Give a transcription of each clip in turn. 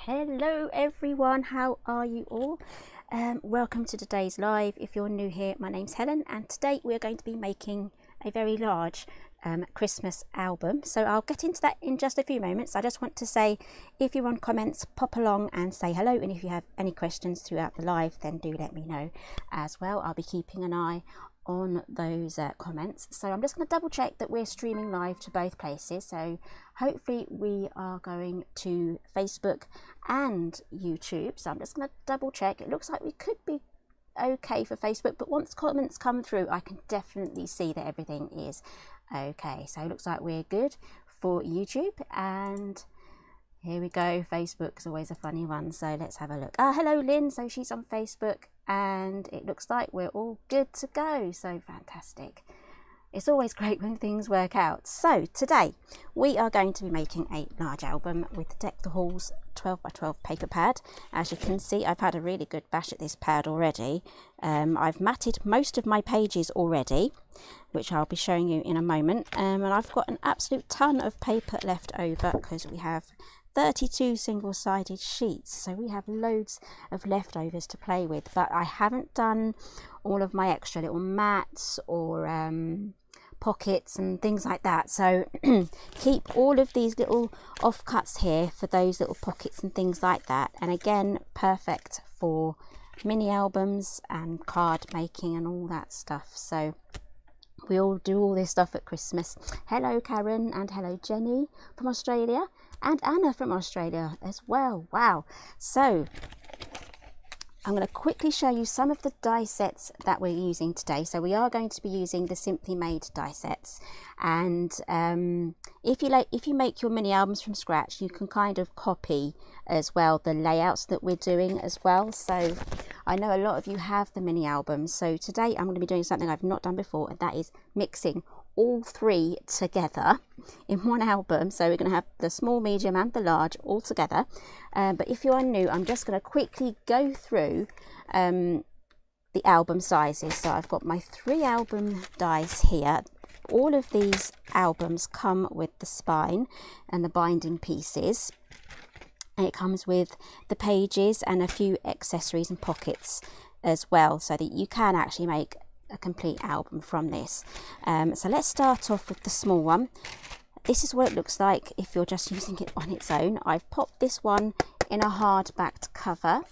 Hello everyone, how are you all? Welcome to today's live. If you're new here, my name's Helen and today we're going to be making a very large Christmas album. So I'll get into that in just a few moments. I just want to say, if you want comments, pop along and say hello, and if you have any questions throughout the live, then do let me know as well. I'll be keeping an eye on those comments. So I'm just going to double check that we're streaming live to both places. So hopefully we are going to Facebook and YouTube. So I'm just going to double check. It looks like we could be okay for Facebook, but once comments come through, I can definitely see that everything is okay. So it looks like we're good for YouTube, and here we go. Facebook's always a funny one, so let's have a look. Hello Lynn, so she's on Facebook and it looks like we're all good to go, so fantastic. It's always great when things work out. So today we are going to be making a large album with the Deck the Halls 12x12 paper pad. As you can see, I've had a really good bash at this pad already. I've matted most of my pages already, which I'll be showing you in a moment, and I've got an absolute ton of paper left over because we have 32 single-sided sheets, so we have loads of leftovers to play with. But I haven't done all of my extra little mats or pockets and things like that, so keep all of these little offcuts here for those little pockets and things like that. And again, perfect for mini albums and card making and all that stuff. So we all do all this stuff at Christmas. Hello Karen, and hello Jenny from Australia, and Anna from Australia as well. Wow. So I'm going to quickly show you some of the die sets that we're using today. So we are going to be using the Simply Made die sets, and if you make your mini albums from scratch, you can kind of copy as well the layouts that we're doing as well. So I know a lot of you have the mini albums, so today I'm going to be doing something I've not done before, and that is mixing all three together in one album. So we're going to have the small, medium and the large all together, but if you are new, I'm just going to quickly go through the album sizes. So I've got my 3 album dies here. All of these albums come with the spine and the binding pieces, and it comes with the pages and a few accessories and pockets as well, so that you can actually make a complete album from this. So let's start off with the small one. This is what it looks like if you're just using it on its own. I've popped this one in a hard-backed cover,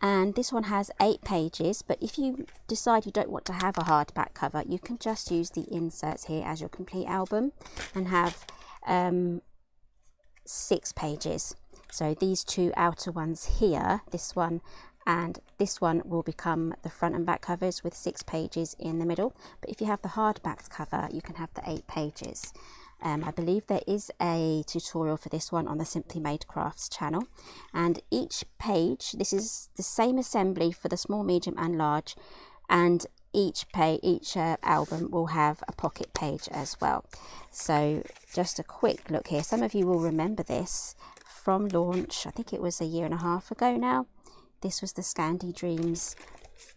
and this one has 8 pages, but if you decide you don't want to have a hardback cover, you can just use the inserts here as your complete album and have 6 pages. So these 2 outer ones here, this one and this one, will become the front and back covers with 6 pages in the middle. But if you have the hardback cover, you can have the 8 pages. I believe there is a tutorial for this one on the Simply Made Crafts channel, and each page, this is the same assembly for the small, medium and large, and each album will have a pocket page as well. So just a quick look here. Some of you will remember this from launch. I think it was a 1.5 years ago now. This was the Scandi Dreams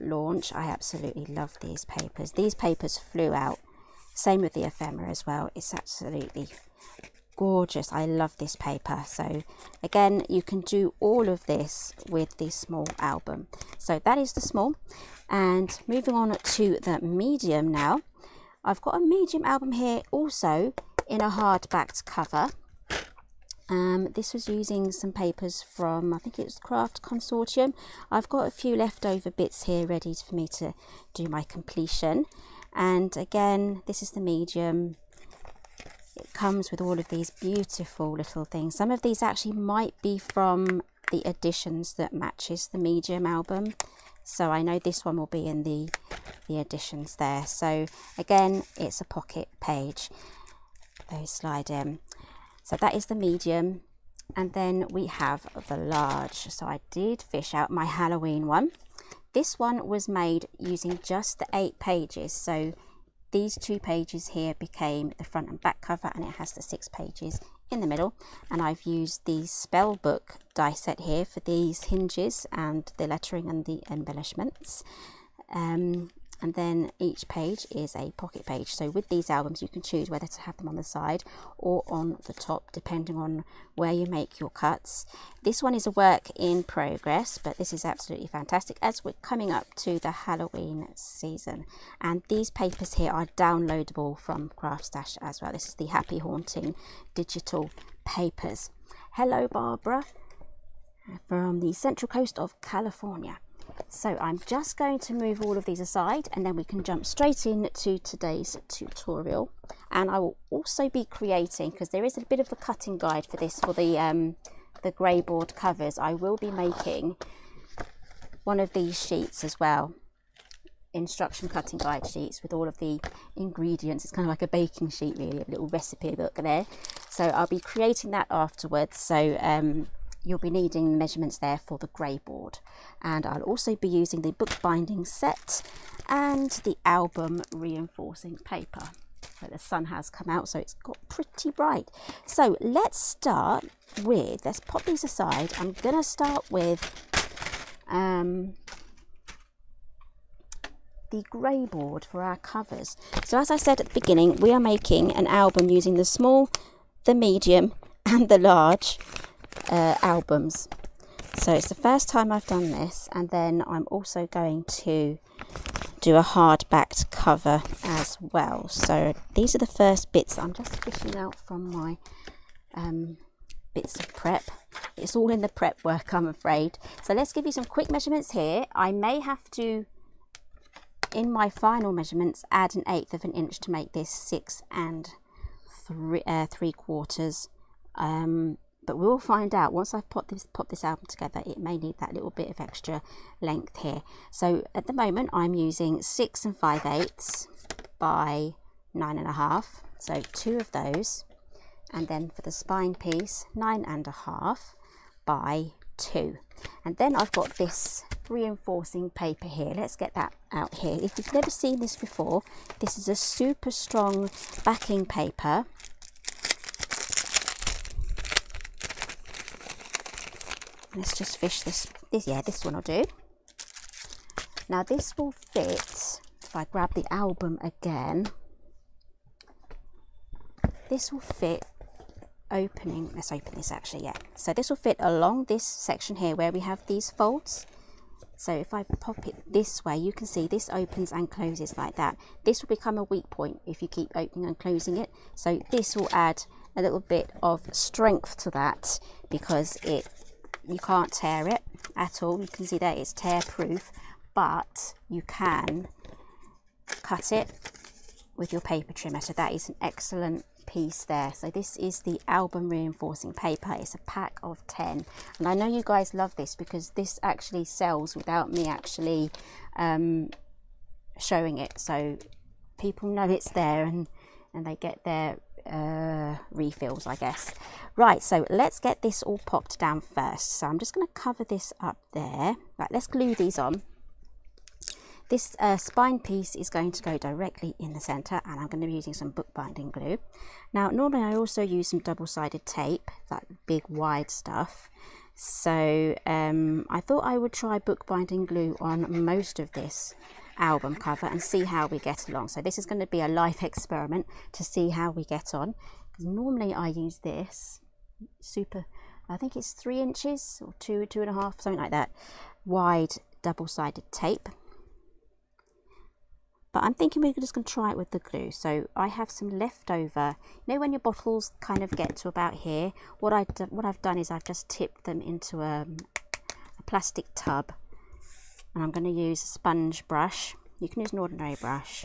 launch. I absolutely love these papers. These papers flew out. Same with the ephemera as well. It's absolutely gorgeous. I love this paper. So again, you can do all of this with the small album. So that is the small. And moving on to the medium now. I've got a medium album here also in a hard-backed cover. This was using some papers from, I think it was Craft Consortium. I've got a few leftover bits here ready for me to do my completion. And again, this is the medium. It comes with all of these beautiful little things. Some of these actually might be from the editions that matches the medium album. So I know this one will be in the editions there. So again, it's a pocket page. Those slide in. So that is the medium, and then we have the large. So I did fish out my Halloween one. This one was made using just the 8 pages. So these 2 pages here became the front and back cover, and it has the 6 pages in the middle. And I've used the spell book die set here for these hinges and the lettering and the embellishments. and then each page is a pocket page. So with these albums you can choose whether to have them on the side or on the top, depending on where you make your cuts. This one is a work in progress, but this is absolutely fantastic as we're coming up to the Halloween season. And these papers here are downloadable from Craftstash as well. This is the Happy Haunting digital papers. Hello Barbara from the Central Coast of California. So I'm just going to move all of these aside, and then we can jump straight into today's tutorial. And I will also be creating, because there is a bit of a cutting guide for this, for the grey board covers, I will be making one of these sheets as well, instruction cutting guide sheets with all of the ingredients. It's kind of like a baking sheet really, a little recipe book there. So I'll be creating that afterwards. So you'll be needing the measurements there for the grey board, and I'll also be using the bookbinding set and the album reinforcing paper. So the sun has come out, so it's got pretty bright. So let's start with, let's pop these aside. I'm gonna start with the grey board for our covers. So as I said at the beginning, we are making an album using the small, the medium and the large albums. So it's the first time I've done this, and then I'm also going to do a hard-backed cover as well. So these are the first bits I'm just fishing out from my bits of prep. It's all in the prep work, I'm afraid. So let's give you some quick measurements here. I may have to, in my final measurements, add 1/8 of an inch to make this 6 3/4. But we'll find out once I've put this album together. It may need that little bit of extra length here. So at the moment I'm using 6 5/8 by 9 1/2. So 2 of those, and then for the spine piece 9 1/2 by 2. And then I've got this reinforcing paper here. Let's get that out here. If you've never seen this before, this is a super strong backing paper. Let's just fish this. Yeah, this one will do. Now this will fit, if I grab the album again, this will fit opening, let's open this actually, yeah. So this will fit along this section here where we have these folds. So if I pop it this way, you can see this opens and closes like that. This will become a weak point if you keep opening and closing it. So this will add a little bit of strength to that, because you can't tear it at all. You can see that it's tear proof, but you can cut it with your paper trimmer. So that is an excellent piece there. So this is the album reinforcing paper. It's a pack of 10, and I know you guys love this because this actually sells without me actually showing it, so people know it's there and they get their refills, I guess. Right, so let's get this all popped down first. So I'm just going to cover this up there. Right, let's glue these on. This spine piece is going to go directly in the center, and I'm going to be using some bookbinding glue. Now normally I also use some double-sided tape, that big wide stuff. So I thought I would try bookbinding glue on most of this album cover and see how we get along. So this is going to be a live experiment to see how we get on, because normally I use this super, I think it's 3 inches or 2.5, something like that, wide double-sided tape. But I'm thinking we're just going to try it with the glue. So I have some leftover, you know when your bottles kind of get to about here, what I've done is I've just tipped them into a plastic tub, and I'm going to use a sponge brush. You can use an ordinary brush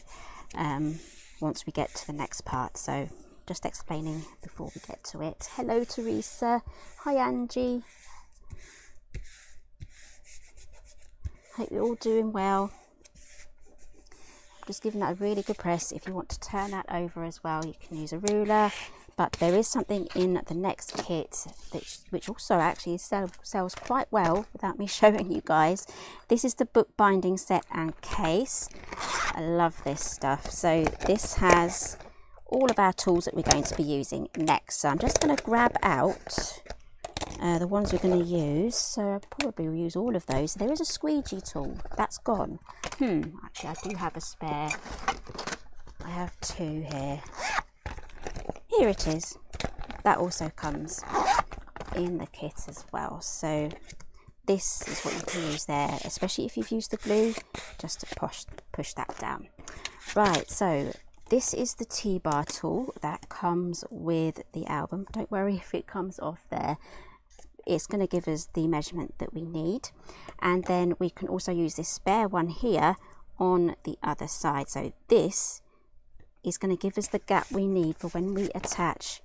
once we get to the next part. So just explaining before we get to it. Hello Teresa, hi Angie, hope you're all doing well. Just giving that a really good press. If you want to turn that over as well, you can use a ruler. But there is something in the next kit which also actually sells quite well without me showing you guys. This is the bookbinding set and case. I love this stuff. So this has all of our tools that we're going to be using next. So I'm just going to grab out the ones we're going to use, so I'll probably use all of those. There is a squeegee tool, that's gone. Actually I do have a spare. I have 2 here. Here it is. That also comes in the kit as well, so this is what you can use there, especially if you've used the glue, just to push that down. Right, so this is the T-bar tool that comes with the album. Don't worry if it comes off there. It's going to give us the measurement that we need, and then we can also use this spare one here on the other side. So this is going to give us the gap we need for when we attach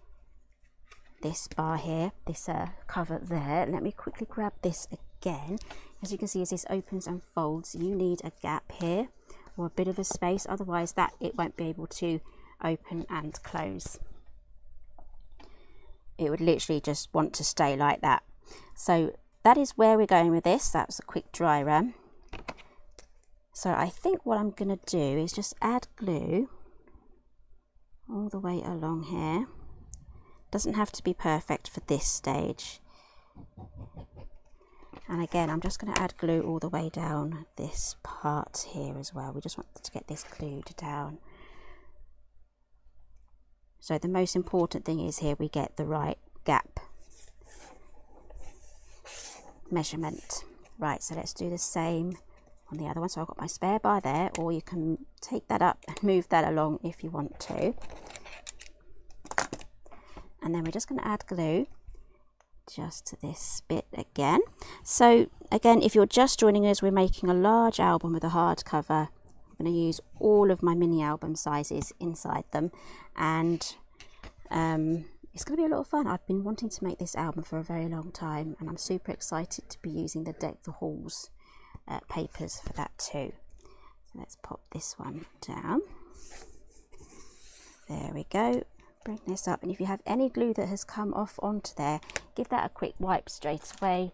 this bar here, this cover there. Let me quickly grab this again. As you can see, as this opens and folds, you need a gap here or a bit of a space, otherwise it won't be able to open and close. It would literally just want to stay like that. So that is where we're going with this. That was a quick dry run. So I think what I'm going to do is just add glue all the way along here. Doesn't have to be perfect for this stage. And again, I'm just going to add glue all the way down this part here as well. We just want to get this glued down. So the most important thing is here we get the right gap measurement. Right, so let's do the same on the other one. So I've got my spare bar there, or you can take that up and move that along if you want to. And then we're just going to add glue just to this bit again. So again, if you're just joining us, we're making a large album with a hardcover. I'm going to use all of my mini album sizes inside them, and it's going to be a lot of fun. I've been wanting to make this album for a very long time, and I'm super excited to be using the Deck the Halls papers for that too. So let's pop this one down. There we go. Bring this up, and if you have any glue that has come off onto there, give that a quick wipe straight away,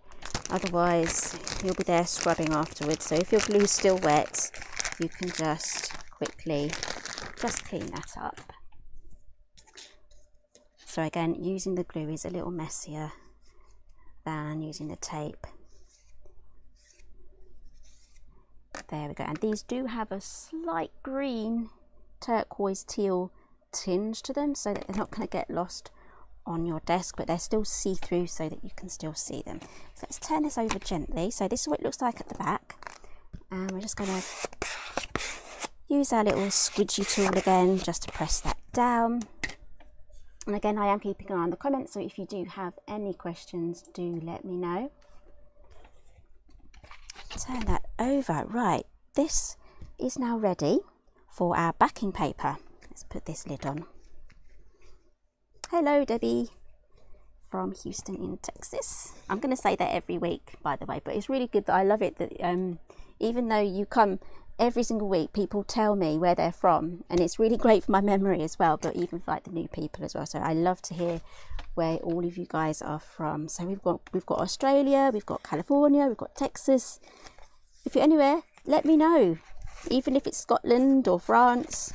otherwise you'll be there scrubbing afterwards. So if your glue is still wet, you can just quickly just clean that up. So again, using the glue is a little messier than using the tape. There we go, and these do have a slight green, turquoise, teal tinge to them, so that they're not going to get lost on your desk, but they're still see-through so that you can still see them. So let's turn this over gently. So this is what it looks like at the back, and we're just going to use our little squidgy tool again just to press that down. And again, I am keeping an eye on the comments, so if you do have any questions, do let me know. Turn that over. Right, this is now ready for our backing paper. Let's put this lid on. Hello, Debbie from Houston in Texas. I'm going to say that every week, by the way, but it's really good. That I love it that even though you come every single week, people tell me where they're from, and it's really great for my memory as well, but even for like the new people as well. So I love to hear where all of you guys are from. So we've got Australia, we've got California, we've got Texas. If you're anywhere, let me know, even if it's Scotland or France.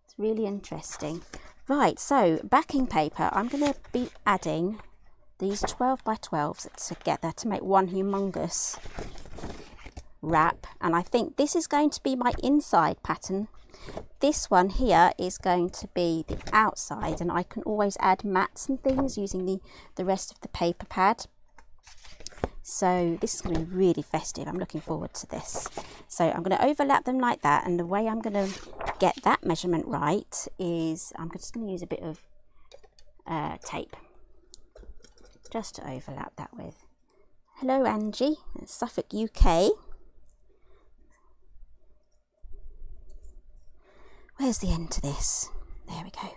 It's really interesting. Right, so backing paper, I'm going to be adding these 12 by 12s together to make one humongous wrap, and I think this is going to be my inside pattern. This one here is going to be the outside, and I can always add mats and things using the rest of the paper pad. So this is going to be really festive. I'm looking forward to this. So I'm going to overlap them like that, and the way I'm going to get that measurement right is I'm just going to use a bit of tape just to overlap that with. Hello Angie, it's Suffolk, UK. Where's the end to this? There we go.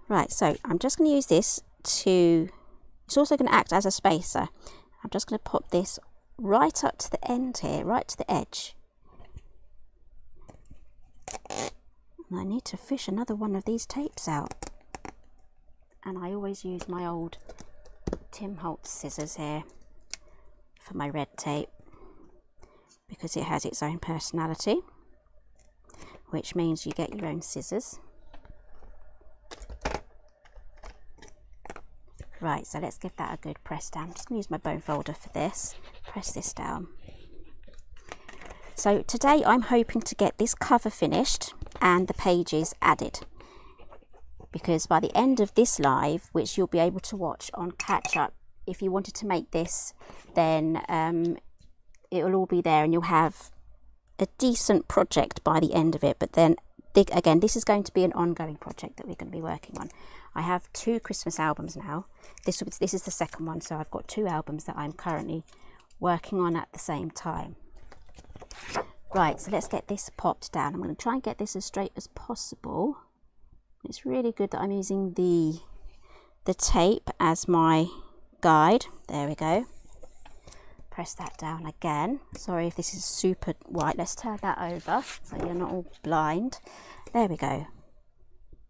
Right, so I'm just going to use this to, it's also going to act as a spacer. I'm just going to pop this right up to the end here, right to the edge. And I need to fish another one of these tapes out. And I always use my old Tim Holtz scissors here for my red tape, because it has its own personality. which means you get your own scissors. Right, so let's give that a good press down. I'm just going to use my bone folder for this. Press this down. So today I'm hoping to get this cover finished and the pages added, because by the end of this live, which you'll be able to watch on catch up, if you wanted to make this, then it will all be there and you'll have a decent project by the end of it. But then again, this is going to be an ongoing project that we're going to be working on. I have 2 Christmas albums now. This is the second one, so I've got 2 albums that I'm currently working on at the same time. Right, so let's get this popped down. I'm going to try and get this as straight as possible. It's really good that I'm using the tape as my guide. There we go. Press that down again. Sorry if this is super white. Let's turn that over so you're not all blind. There we go.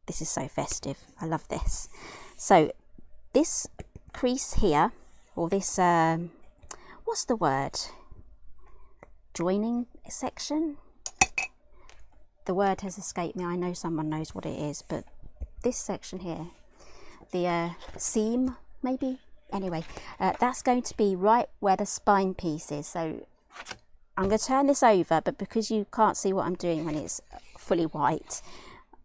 This is so festive. I love this. So this crease here, or this what's the word, joining section, the word has escaped me. I know someone knows what it is, but this section here, the seam maybe, anyway, that's going to be right where the spine piece is. So I'm going to turn this over, but because you can't see what I'm doing when it's fully white,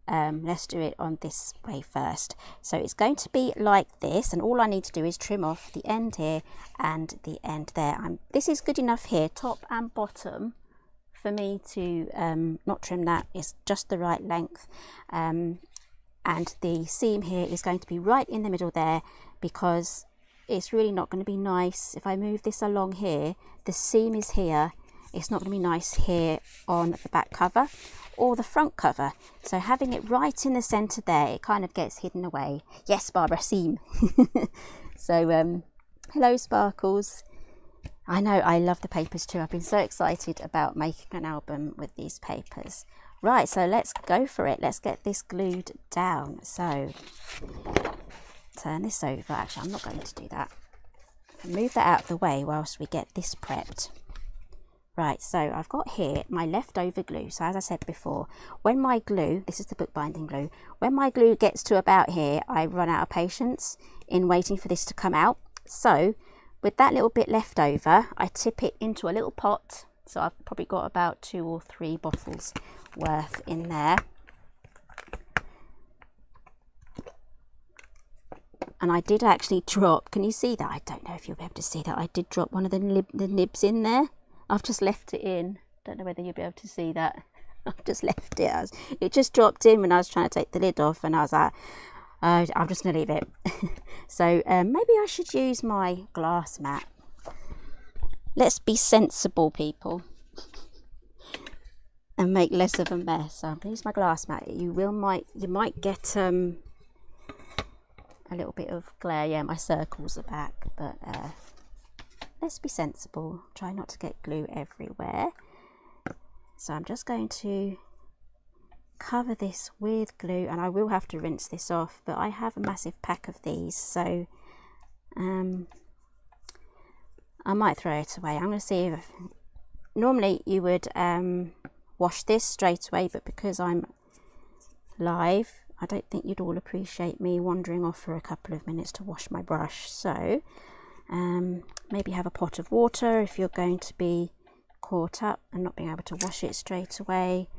let's do it on this way first. So it's going to be like this, and all I need to do is trim off the end here and the end there. This is good enough here, top and bottom, for me to not trim that. It's just the right length, and the seam here is going to be right in the middle there, because it's really not going to be nice if I move this along here. The seam is here. It's not going to be nice here on the back cover or the front cover. So having it right in the center there, it kind of gets hidden away. Yes, Barbara, seam. So hello Sparkles. I know, I love the papers too. I've been so excited about making an album with these papers. Right, so let's go for it. Let's get this glued down. So turn this over. Actually, I'm not going to do that. Move that out of the way whilst we get this prepped. Right, so I've got here my leftover glue. So as I said before, when my glue, this is the bookbinding glue, when my glue gets to about here, I run out of patience in waiting for this to come out. So with that little bit left over, I tip it into a little pot. So I've probably got about 2 or 3 bottles worth in there. And I did actually drop, can you see that? I don't know if you'll be able to see that. I did drop one of the nibs in there. I've just left it in. Don't know whether you'll be able to see that. I've just left it. It just dropped in when I was trying to take the lid off, and I was like, I'm just going to leave it. So maybe I should use my glass mat. Let's be sensible, people, and make less of a mess. So I'm going to use my glass mat. You might get a little bit of glare. Yeah, my circles are back, but let's be sensible. Try not to get glue everywhere. So I'm just going to cover this with glue, and I will have to rinse this off, but I have a massive pack of these, so I might throw it away. I'm going to see if normally you would wash this straight away, but because I'm live, I don't think you'd all appreciate me wandering off for a couple of minutes to wash my brush. So maybe have a pot of water if you're going to be caught up and not being able to wash it straight away.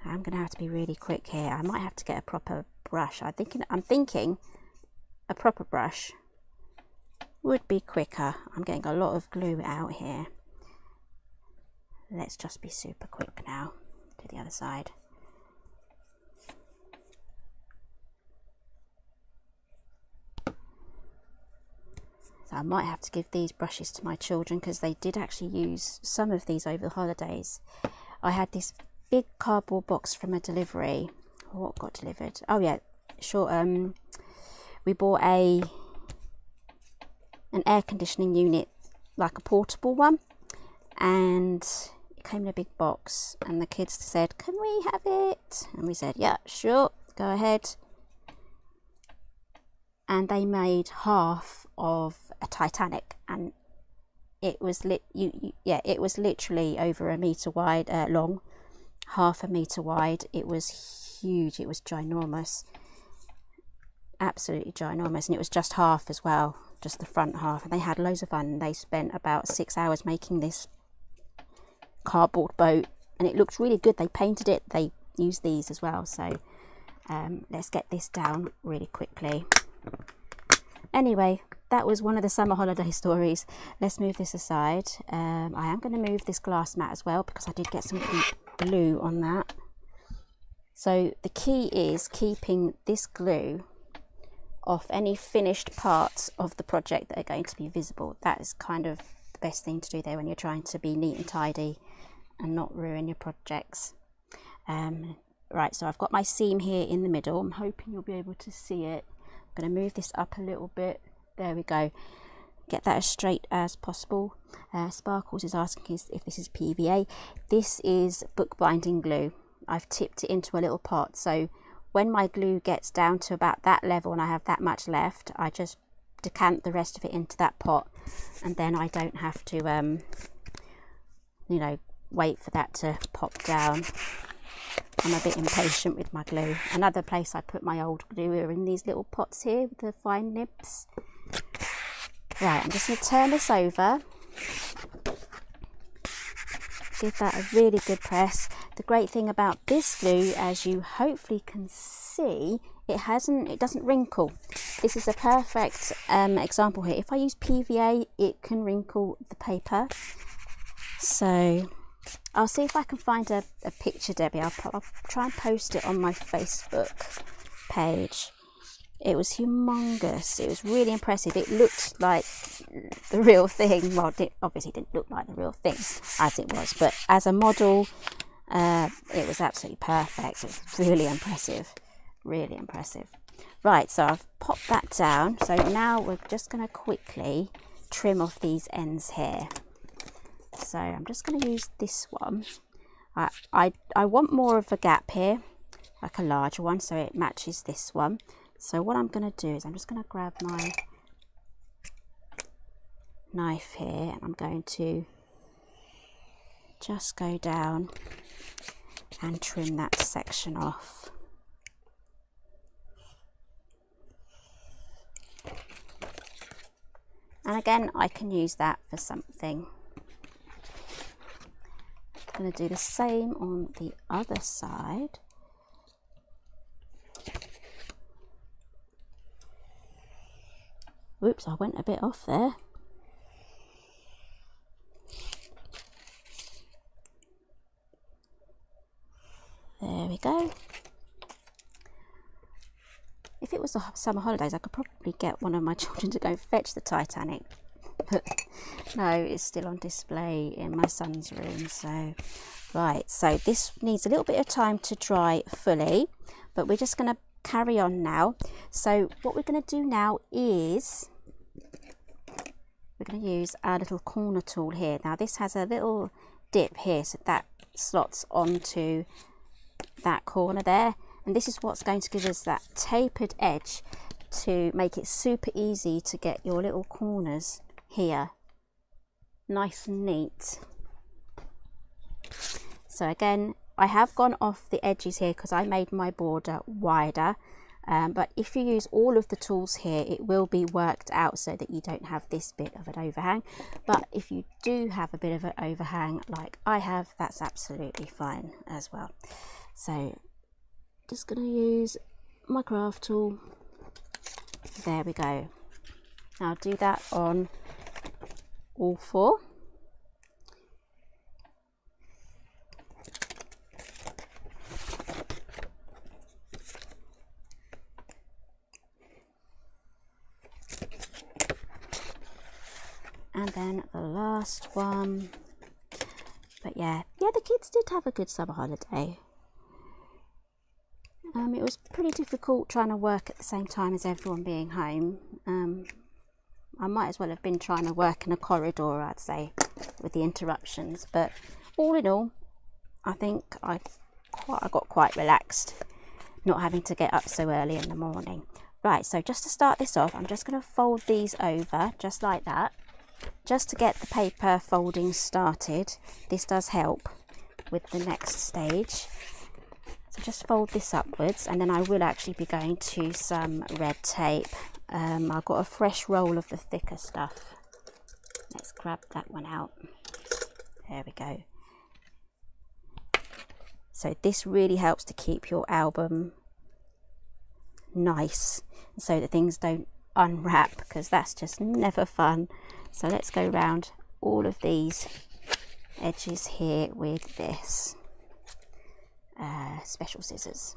I'm going to have to be really quick here. I might have to get a proper brush. I'm thinking a proper brush would be quicker. I'm getting a lot of glue out here. Let's just be super quick now. Do the other side. So I might have to give these brushes to my children, because they did actually use some of these over the holidays. I had this big cardboard box from a delivery. What got delivered? Oh yeah, sure. We bought an air conditioning unit, like a portable one, and it came in a big box, and the kids said, can we have it? And we said, yeah, sure, go ahead. And they made half of a Titanic, and it was it was literally over 1 meter wide, long, half a metre wide. It was huge, it was ginormous, absolutely ginormous, and it was just half as well, just the front half. And they had loads of fun. They spent about 6 hours making this cardboard boat, and it looks really good. They painted it, they used these as well. So let's get this down really quickly. Anyway, that was one of the summer holiday stories. Let's move this aside. I am going to move this glass mat as well, because I did get some glue on that. So the key is keeping this glue off any finished parts of the project that are going to be visible. That is kind of the best thing to do there when you're trying to be neat and tidy and not ruin your projects. Right, so I've got my seam here in the middle. I'm hoping you'll be able to see it. I'm going to move this up a little bit. There we go. Get that as straight as possible. Sparkles is asking if this is PVA. This is bookbinding glue. I've tipped it into a little pot, so when my glue gets down to about that level and I have that much left, I just decant the rest of it into that pot, and then I don't have to you know, wait for that to pop down. I'm a bit impatient with my glue. Another place I put my old glue are in these little pots here with the fine nibs. Right, I'm just going to turn this over. Give that a really good press. The great thing about this glue, as you hopefully can see, it doesn't wrinkle. This is a perfect example here. If I use PVA, it can wrinkle the paper. So I'll see if I can find a picture, Debbie. I'll try and post it on my Facebook page. It was humongous. It was really impressive. It looked like the real thing. Well, it obviously didn't look like the real thing as it was, but as a model, it was absolutely perfect. It was really impressive. Really impressive. Right, so I've popped that down. So now we're just going to quickly trim off these ends here. So I'm just going to use this one. I want more of a gap here, like a larger one, so it matches this one. So what I'm going to do is I'm just going to grab my knife here, and I'm going to just go down and trim that section off. And again, I can use that for something. I'm going to do the same on the other side. Whoops, I went a bit off there. There we go. If it was the summer holidays, I could probably get one of my children to go fetch the Titanic. But no, it's still on display in my son's room. So, right, so this needs a little bit of time to dry fully, but we're just going to carry on now. So what we're going to do now is we're going to use our little corner tool here. Now this has a little dip here, so that slots onto that corner there, and this is what's going to give us that tapered edge to make it super easy to get your little corners here nice and neat. So again, I have gone off the edges here because I made my border wider, but if you use all of the tools here, it will be worked out so that you don't have this bit of an overhang. But if you do have a bit of an overhang like I have, that's absolutely fine as well. So just going to use my craft tool. There we go. Now do that on all four. And then the last one. But yeah, the kids did have a good summer holiday. It was pretty difficult trying to work at the same time as everyone being home. I might as well have been trying to work in a corridor, I'd say, with the interruptions. But all in all, I think I got quite relaxed, not having to get up so early in the morning. Right, so just to start this off, I'm just going to fold these over, just like that, just to get the paper folding started. This does help with the next stage. So just fold this upwards, and then I will actually be going to some red tape. I've got a fresh roll of the thicker stuff. Let's grab that one out. There we go. So this really helps to keep your album nice so that things don't unwrap, because that's just never fun. So let's go around all of these edges here with this special scissors.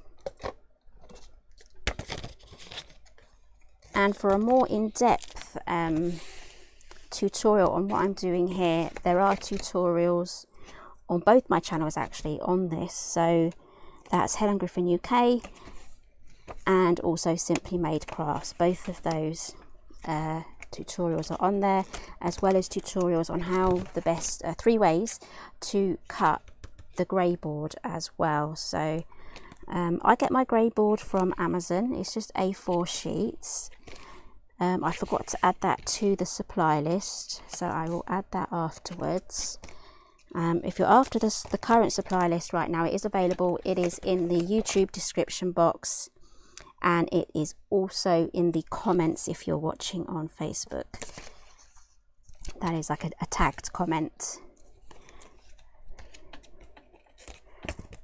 And for a more in-depth tutorial on what I'm doing here, there are tutorials on both my channels actually on this. So that's Helen Griffin UK and also Simply Made Crafts. Both of those tutorials are on there, as well as tutorials on how the best 3 ways to cut the grey board as well. So I get my grey board from Amazon. It's just A4 sheets. I forgot to add that to the supply list, so I will add that afterwards. If you're after the current supply list right now, it is available. It is in the YouTube description box, and it is also in the comments if you're watching on Facebook. That is like a tagged comment.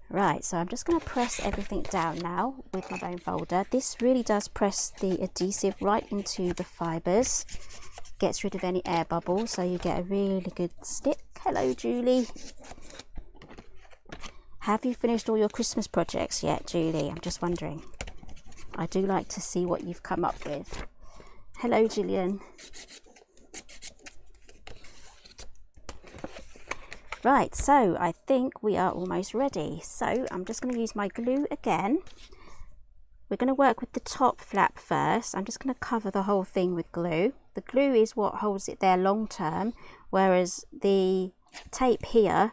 Right, so I'm just going to press everything down now with my bone folder. This really does press the adhesive right into the fibres, gets rid of any air bubbles, so you get a really good stick. Hello, Julie. Have you finished all your Christmas projects yet, Julie? I'm just wondering. I do like to see what you've come up with. Hello, Gillian. Right, so I think we are almost ready. So I'm just going to use my glue again. We're going to work with the top flap first. I'm just going to cover the whole thing with glue. The glue is what holds it there long term, whereas the tape here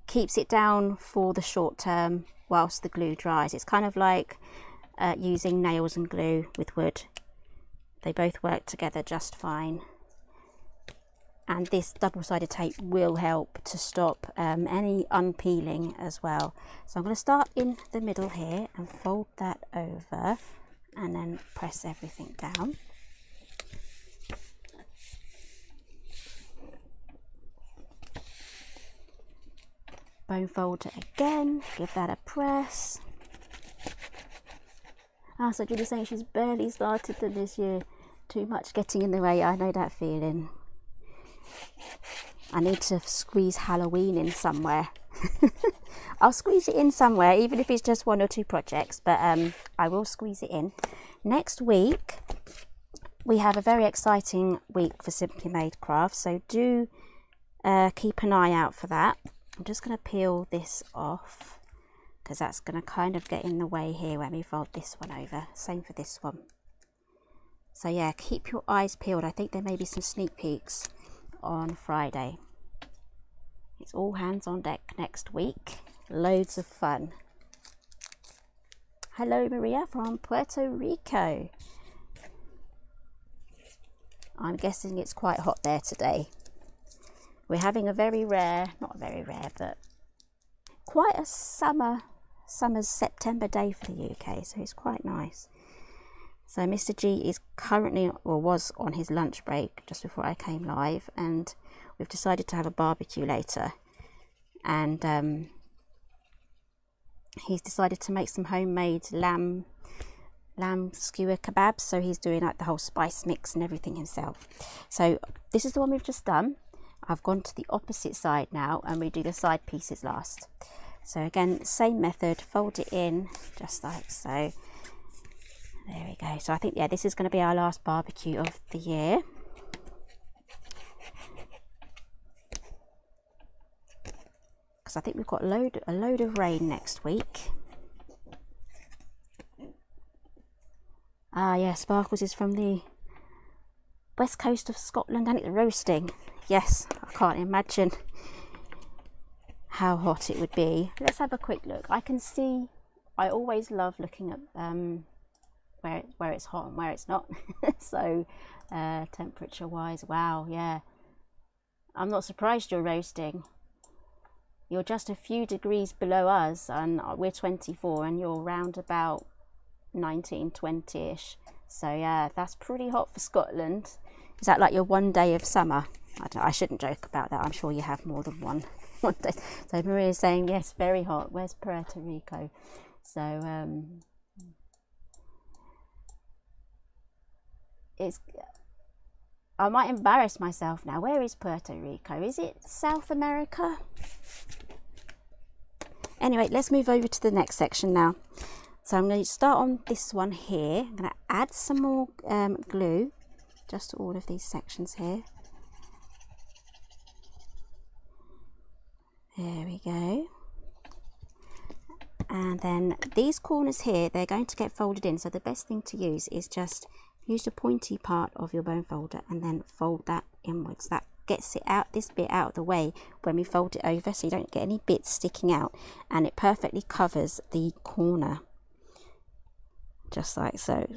keeps it down for the short term whilst the glue dries. It's kind of like using nails and glue with wood. They both work together just fine. And this double-sided tape will help to stop any unpeeling as well. So I'm going to start in the middle here and fold that over and then press everything down. Bone folder again, give that a press. Ah, so Julie's saying she's barely started them this year. Too much getting in the way. I know that feeling. I need to squeeze Halloween in somewhere. I'll squeeze it in somewhere, even if it's just 1 or 2 projects, but I will squeeze it in. Next week, we have a very exciting week for Simply Made Crafts, so do keep an eye out for that. I'm just going to peel this off, because that's going to kind of get in the way here when we fold this one over. Same for this one. So yeah, keep your eyes peeled. I think there may be some sneak peeks on Friday. It's all hands on deck next week. Loads of fun. Hello, Maria from Puerto Rico. I'm guessing it's quite hot there today. We're having a very rare, not very rare, but quite a summer's September day for the UK, so it's quite nice. So Mr. G is currently, or was on his lunch break just before I came live, and we've decided to have a barbecue later. And he's decided to make some homemade lamb skewer kebabs, so he's doing like the whole spice mix and everything himself. So this is the one we've just done. I've gone to the opposite side now, and we do the side pieces last. So again, same method, fold it in just like so. There we go. So I think, yeah, this is going to be our last barbecue of the year. Because I think we've got a load of rain next week. Ah, yeah, Sparkles is from the west coast of Scotland, and it's roasting. Yes, I can't imagine how hot it would be. Let's have a quick look. I can see, I always love looking at where it's hot and where it's not. So temperature wise, wow, yeah, I'm not surprised you're roasting. you're just a few degrees below us, and we're 24 and you're around about 19, 20-ish. So yeah, that's pretty hot for Scotland. Is that like your one day of summer? I shouldn't joke about that. I'm sure you have more than one day. So Maria's saying yes, very hot. Where's Puerto Rico? So I might embarrass myself now. Where is Puerto Rico? Is it South America? Anyway, let's move over to the next section now. So I'm going to start on this one here. I'm going to add some more glue just to all of these sections here. There we go. And then these corners here, they're going to get folded in. So the best thing to use is just use the pointy part of your bone folder and then fold that inwards. That gets it out, this bit out of the way when we fold it over, so you don't get any bits sticking out, and it perfectly covers the corner. Just like so.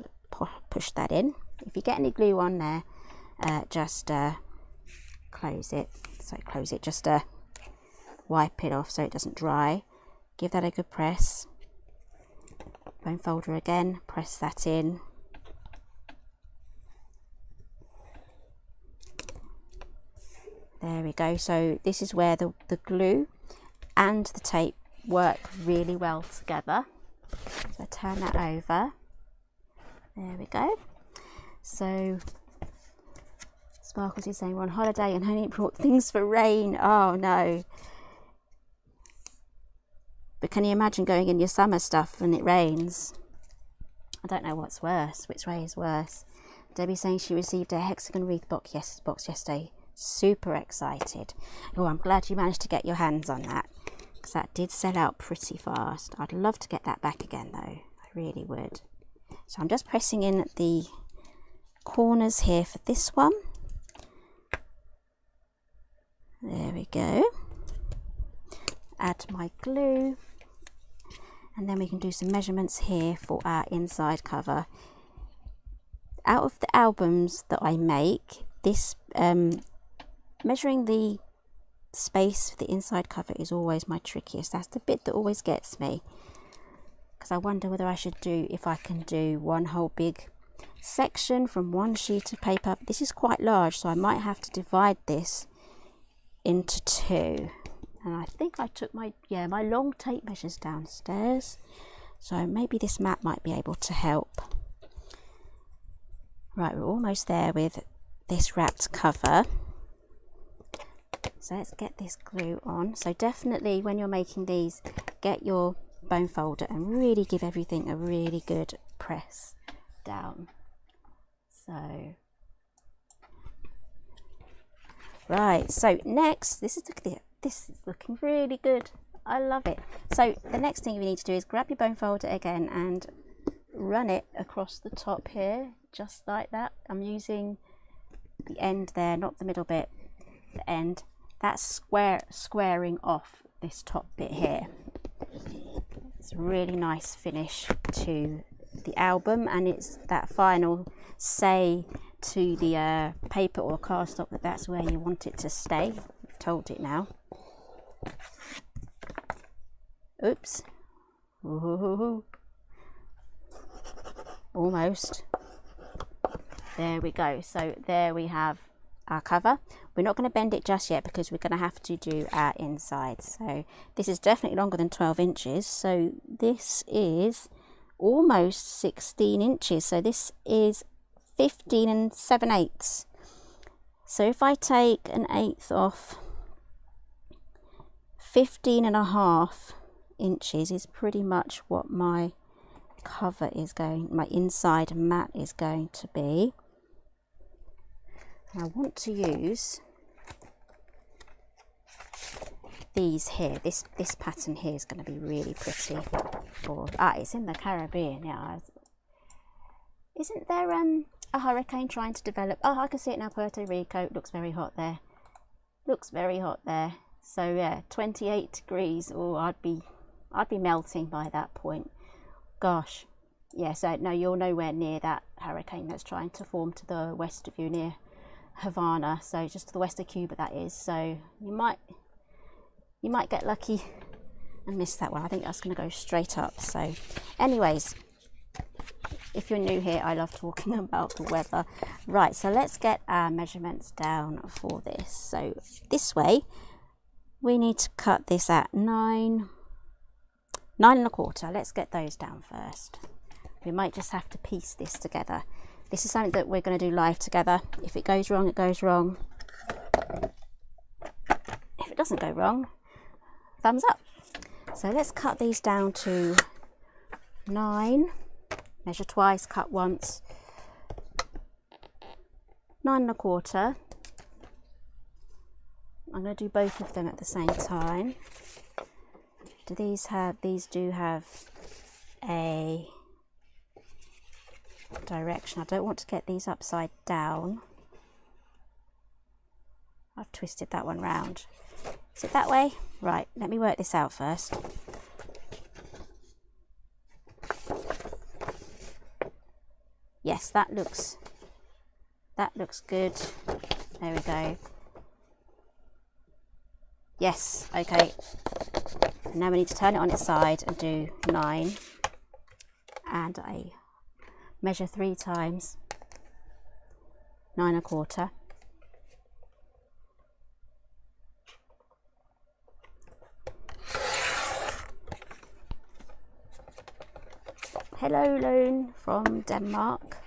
Push that in. If you get any glue on there, just close it. So close it, just wipe it off so it doesn't dry. Give that a good press. Bone folder again, press that in. There we go. So this is where the glue and the tape work really well together. So turn that over. There we go. So Sparkles is saying we're on holiday and Honey brought things for rain. Oh no. But can you imagine going in your summer stuff and it rains? I don't know what's worse. Which way is worse? Debbie saying she received a hexagon wreath box yesterday. Super excited. Oh, I'm glad you managed to get your hands on that, because that did sell out pretty fast. I'd love to get that back again though. I really would. So I'm just pressing in the corners here for this one. There we go. Add my glue, and then we can do some measurements here for our inside cover. Out of the albums that I make, this measuring the space for the inside cover is always my trickiest. That's the bit that always gets me, because I wonder whether I should do, if I can do one whole big section from one sheet of paper. This is quite large, so I might have to divide this into two. And I think I took my long tape measures downstairs, so maybe this mat might be able to help. Right, we're almost there with this wrapped cover. So let's get this glue on. So definitely when you're making these, get your bone folder and really give everything a really good press down. So right, so next, this is looking really good. I love it. So the next thing we need to do is grab your bone folder again and run it across the top here, just like that. I'm using the end there, not the middle bit, the end. That's squaring off this top bit here. It's a really nice finish to the album, and it's that final say to the paper or cardstock that that's where you want it to stay. We've told it now. Oops. Ooh. Almost. There we go. So there we have our cover. We're not going to bend it just yet because we're going to have to do our inside. So this is definitely longer than 12 inches. So this is almost 16 inches. So this is 15 7/8. So if I take an eighth off, 15.5 inches is pretty much what my cover is going, my inside mat is going to be. And I want to use these here. This pattern here is going to be really pretty for, it's in the Caribbean. Yeah, isn't there a hurricane trying to develop? Oh, I can see it now. Puerto Rico. It looks very hot there. Looks very hot there. So yeah, 28 degrees. Oh, I'd be melting by that point. Gosh. Yeah, so no, you're nowhere near that hurricane that's trying to form to the west of you, near Havana. So just to the west of Cuba, that is. So you you might get lucky and miss that one. I think that's going to go straight up. So anyways, if you're new here, I love talking about the weather. Right, so let's get our measurements down for this. So this way, we need to cut this at 9 1/4. Let's get those down first. We might just have to piece this together. This is something that we're going to do live together. If it goes wrong, it goes wrong. If it doesn't go wrong, thumbs up. So let's cut these down to 9. Measure twice, cut once. 9 1/4. I'm going to do both of them at the same time. These do have a direction. I don't want to get these upside down. I've twisted that one round. Is it that way? Right, let me work this out first. Yes, that looks good. There we go. Yes, okay. Now we need to turn it on its side and do 9, and I measure 3 times 9 1/4. Hello, Loon from Denmark.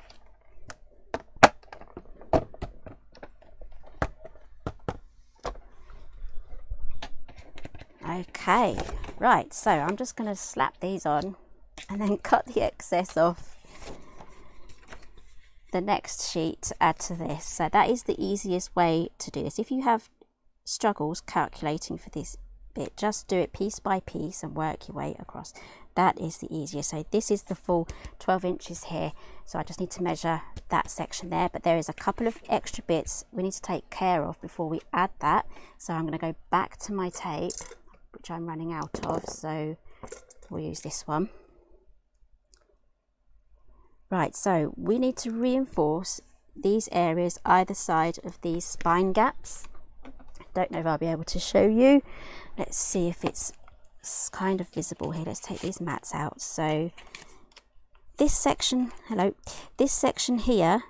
Okay, right, so I'm just going to slap these on and then cut the excess off the next sheet to add to this. So that is the easiest way to do this. If you have struggles calculating for this bit, just do it piece by piece and work your way across. That is the easiest. So this is the full 12 inches here, so I just need to measure that section there, but there is a couple of extra bits we need to take care of before we add that. So I'm going to go back to my tape, which I'm running out of, so we'll use this one. Right, so we need to reinforce these areas either side of these spine gaps. Don't know if I'll be able to show you. Let's see if it's kind of visible here. Let's take these mats out. So this section, this section here,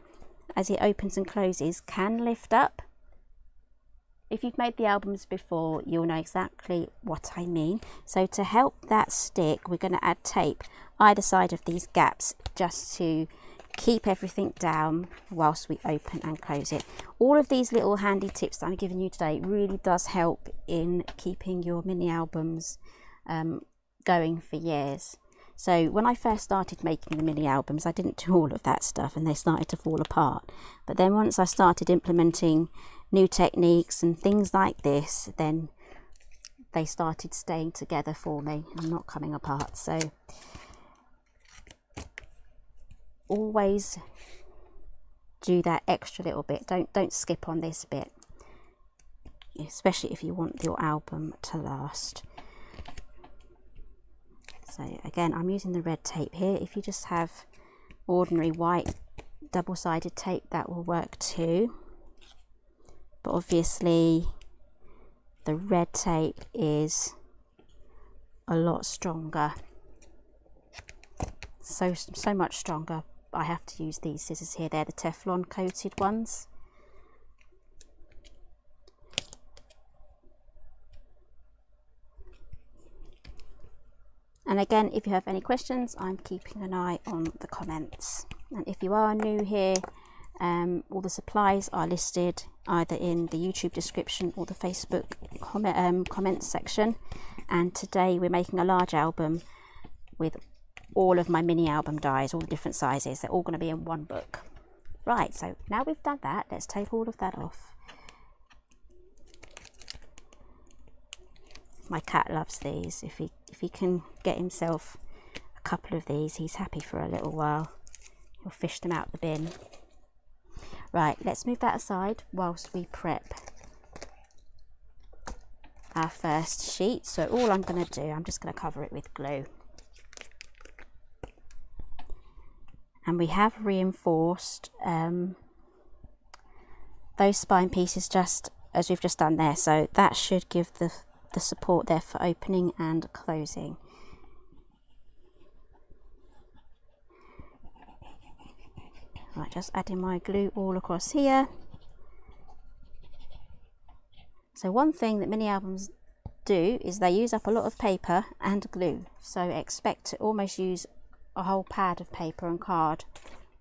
as it opens and closes, can lift up. If you've made the albums before, you'll know exactly what I mean. So to help that stick, we're going to add tape either side of these gaps just to keep everything down whilst we open and close it. All of these little handy tips that I'm giving you today really does help in keeping your mini albums going for years. So when I first started making the mini albums, I didn't do all of that stuff and they started to fall apart. But then once I started implementing new techniques and things like this, then they started staying together for me and not coming apart. So always do that extra little bit. Don't skip on this bit, especially if you want your album to last. So again, I'm using the red tape here. If you just have ordinary white double-sided tape, that will work too. But obviously the red tape is a lot stronger. So much stronger. I have to use these scissors here. They're the Teflon coated ones. And again, if you have any questions, I'm keeping an eye on the comments. And if you are new here, all the supplies are listed either in the YouTube description or the Facebook comments section. And today we're making a large album with all of my mini album dies, all the different sizes. They're all going to be in one book. Right, so now we've done that, let's take all of that off. My cat loves these. If he can get himself a couple of these, he's happy for a little while. He'll fish them out the bin. Right, let's move that aside whilst we prep our first sheet. So all I'm going to do, I'm just going to cover it with glue. And we have reinforced those spine pieces just as we've just done there. So that should give the the support there for opening and closing. Right, just adding my glue all across here. So one thing that mini albums do is they use up a lot of paper and glue, so expect to almost use a whole pad of paper and card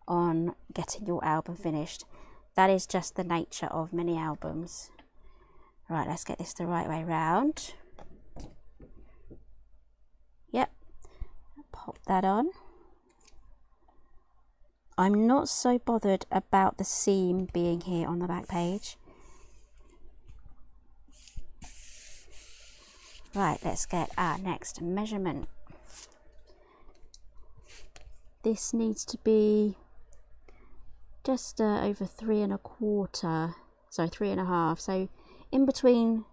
on getting your album finished. That is just the nature of mini albums. Right, let's get this the right way round. Yep, pop that on. I'm not so bothered about the seam being here on the back page. Right, let's get our next measurement. This needs to be just over 3¼ so 3½, so in between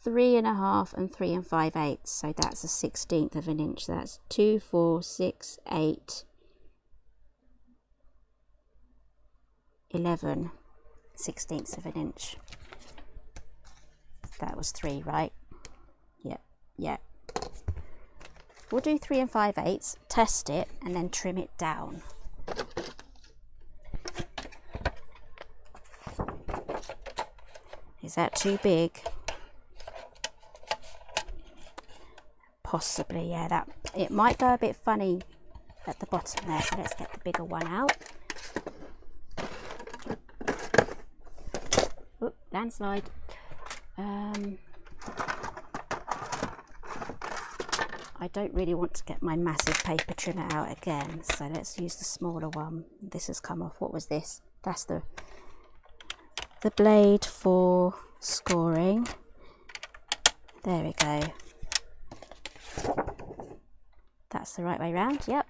3½ and 3 5/8, so that's a 1/16 of an inch. That's 2, 4, 6, 8, 11 1/16 of an inch. That was 3, right? Yeah. We'll do 3 5/8, test it, and then trim it down. Is that too big? Possibly, yeah. That it might go a bit funny at the bottom there, so let's get the bigger one out. Oop, landslide. I don't really want to get my massive paper trimmer out again, so let's use the smaller one. This has come off. What was this? That's the blade for scoring. There we go. That's the right way round. Yep.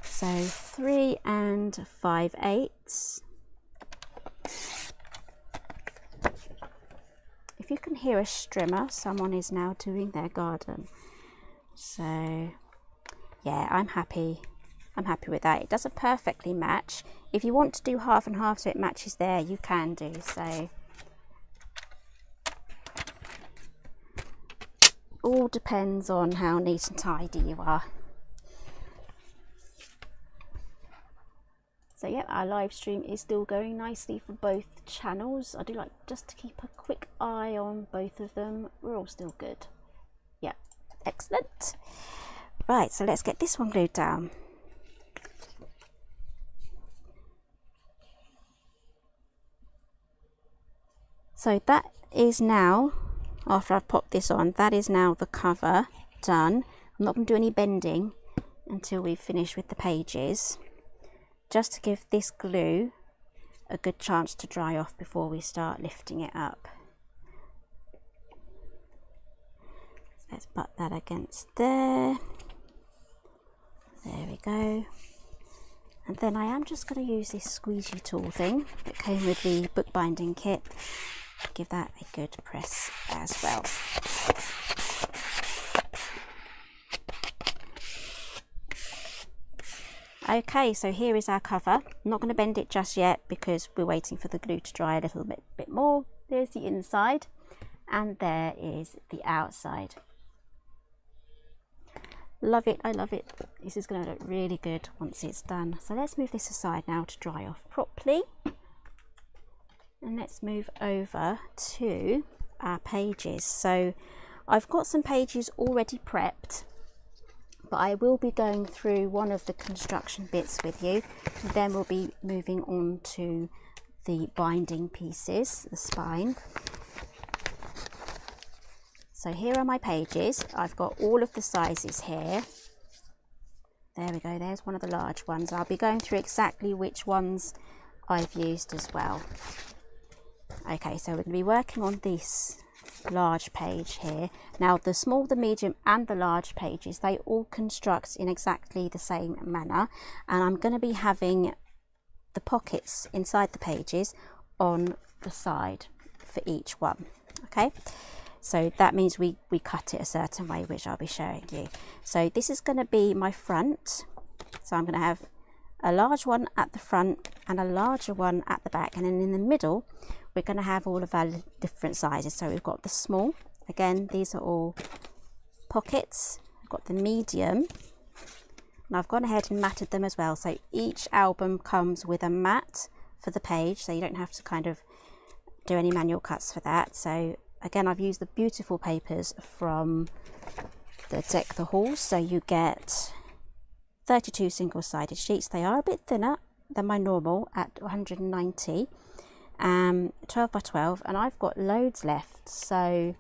So 3 5/8. If you can hear a strimmer, someone is now doing their garden. So yeah, I'm happy with that. It doesn't perfectly match. If you want to do half and half so it matches there, you can do so. All depends on how neat and tidy you are. So yeah, our live stream is still going nicely for both channels. I do like just to keep a quick eye on both of them. We're all still good. Yeah, excellent. Right, so let's get this one glued down. So that is now, after I've popped this on, that is now the cover done. I'm not going to do any bending until we've finished with the pages, just to give this glue a good chance to dry off before we start lifting it up. So let's butt that against there. There we go. And then I am just going to use this squeegee tool thing that came with the bookbinding kit. Give that a good press as well. Okay, so here is our cover. I'm not going to bend it just yet because we're waiting for the glue to dry a little bit more. There's the inside and there is the outside. Love it, I love it. This is going to look really good once it's done. So let's move this aside now to dry off properly. And let's move over to our pages. So I've got some pages already prepped, but I will be going through one of the construction bits with you. Then we'll be moving on to the binding pieces, the spine. So here are my pages. I've got all of the sizes here. There we go, there's one of the large ones. I'll be going through exactly which ones I've used as well. Okay, so we're going to be working on this large page here. Now the small, the medium and the large pages, they all construct in exactly the same manner, and I'm going to be having the pockets inside the pages on the side for each one. Okay, so that means we cut it a certain way, which I'll be showing you. So this is going to be my front, so I'm going to have a large one at the front and a larger one at the back, and then in the middle we're going to have all of our different sizes. So we've got the small, Again, these are all pockets. I've got the medium, and I've gone ahead and matted them as well. So each album comes with a mat for the page, so you don't have to kind of do any manual cuts for that. So again, I've used the beautiful papers from the Deck the Halls. So you get 32 single-sided sheets. They are a bit thinner than my normal at 190, 12 by 12, and I've got loads left. So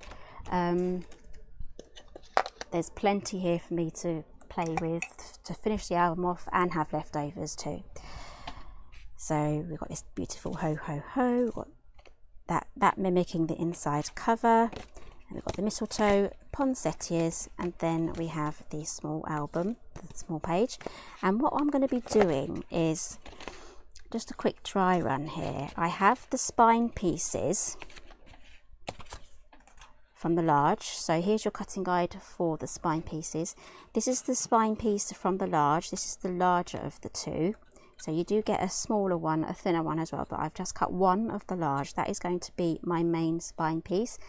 there's plenty here for me to play with to finish the album off and have leftovers too. So we've got this beautiful ho ho ho, we've got that mimicking the inside cover, and we've got the mistletoe, poinsettias, and then we have the small album, the small page. And what I'm going to be doing is just a quick dry run here. I have the spine pieces from the large, so here's your cutting guide for the spine pieces. This is the spine piece from the large, this is the larger of the two. So you do get a smaller one, a thinner one as well, but I've just cut one of the large. That is going to be my main spine piece,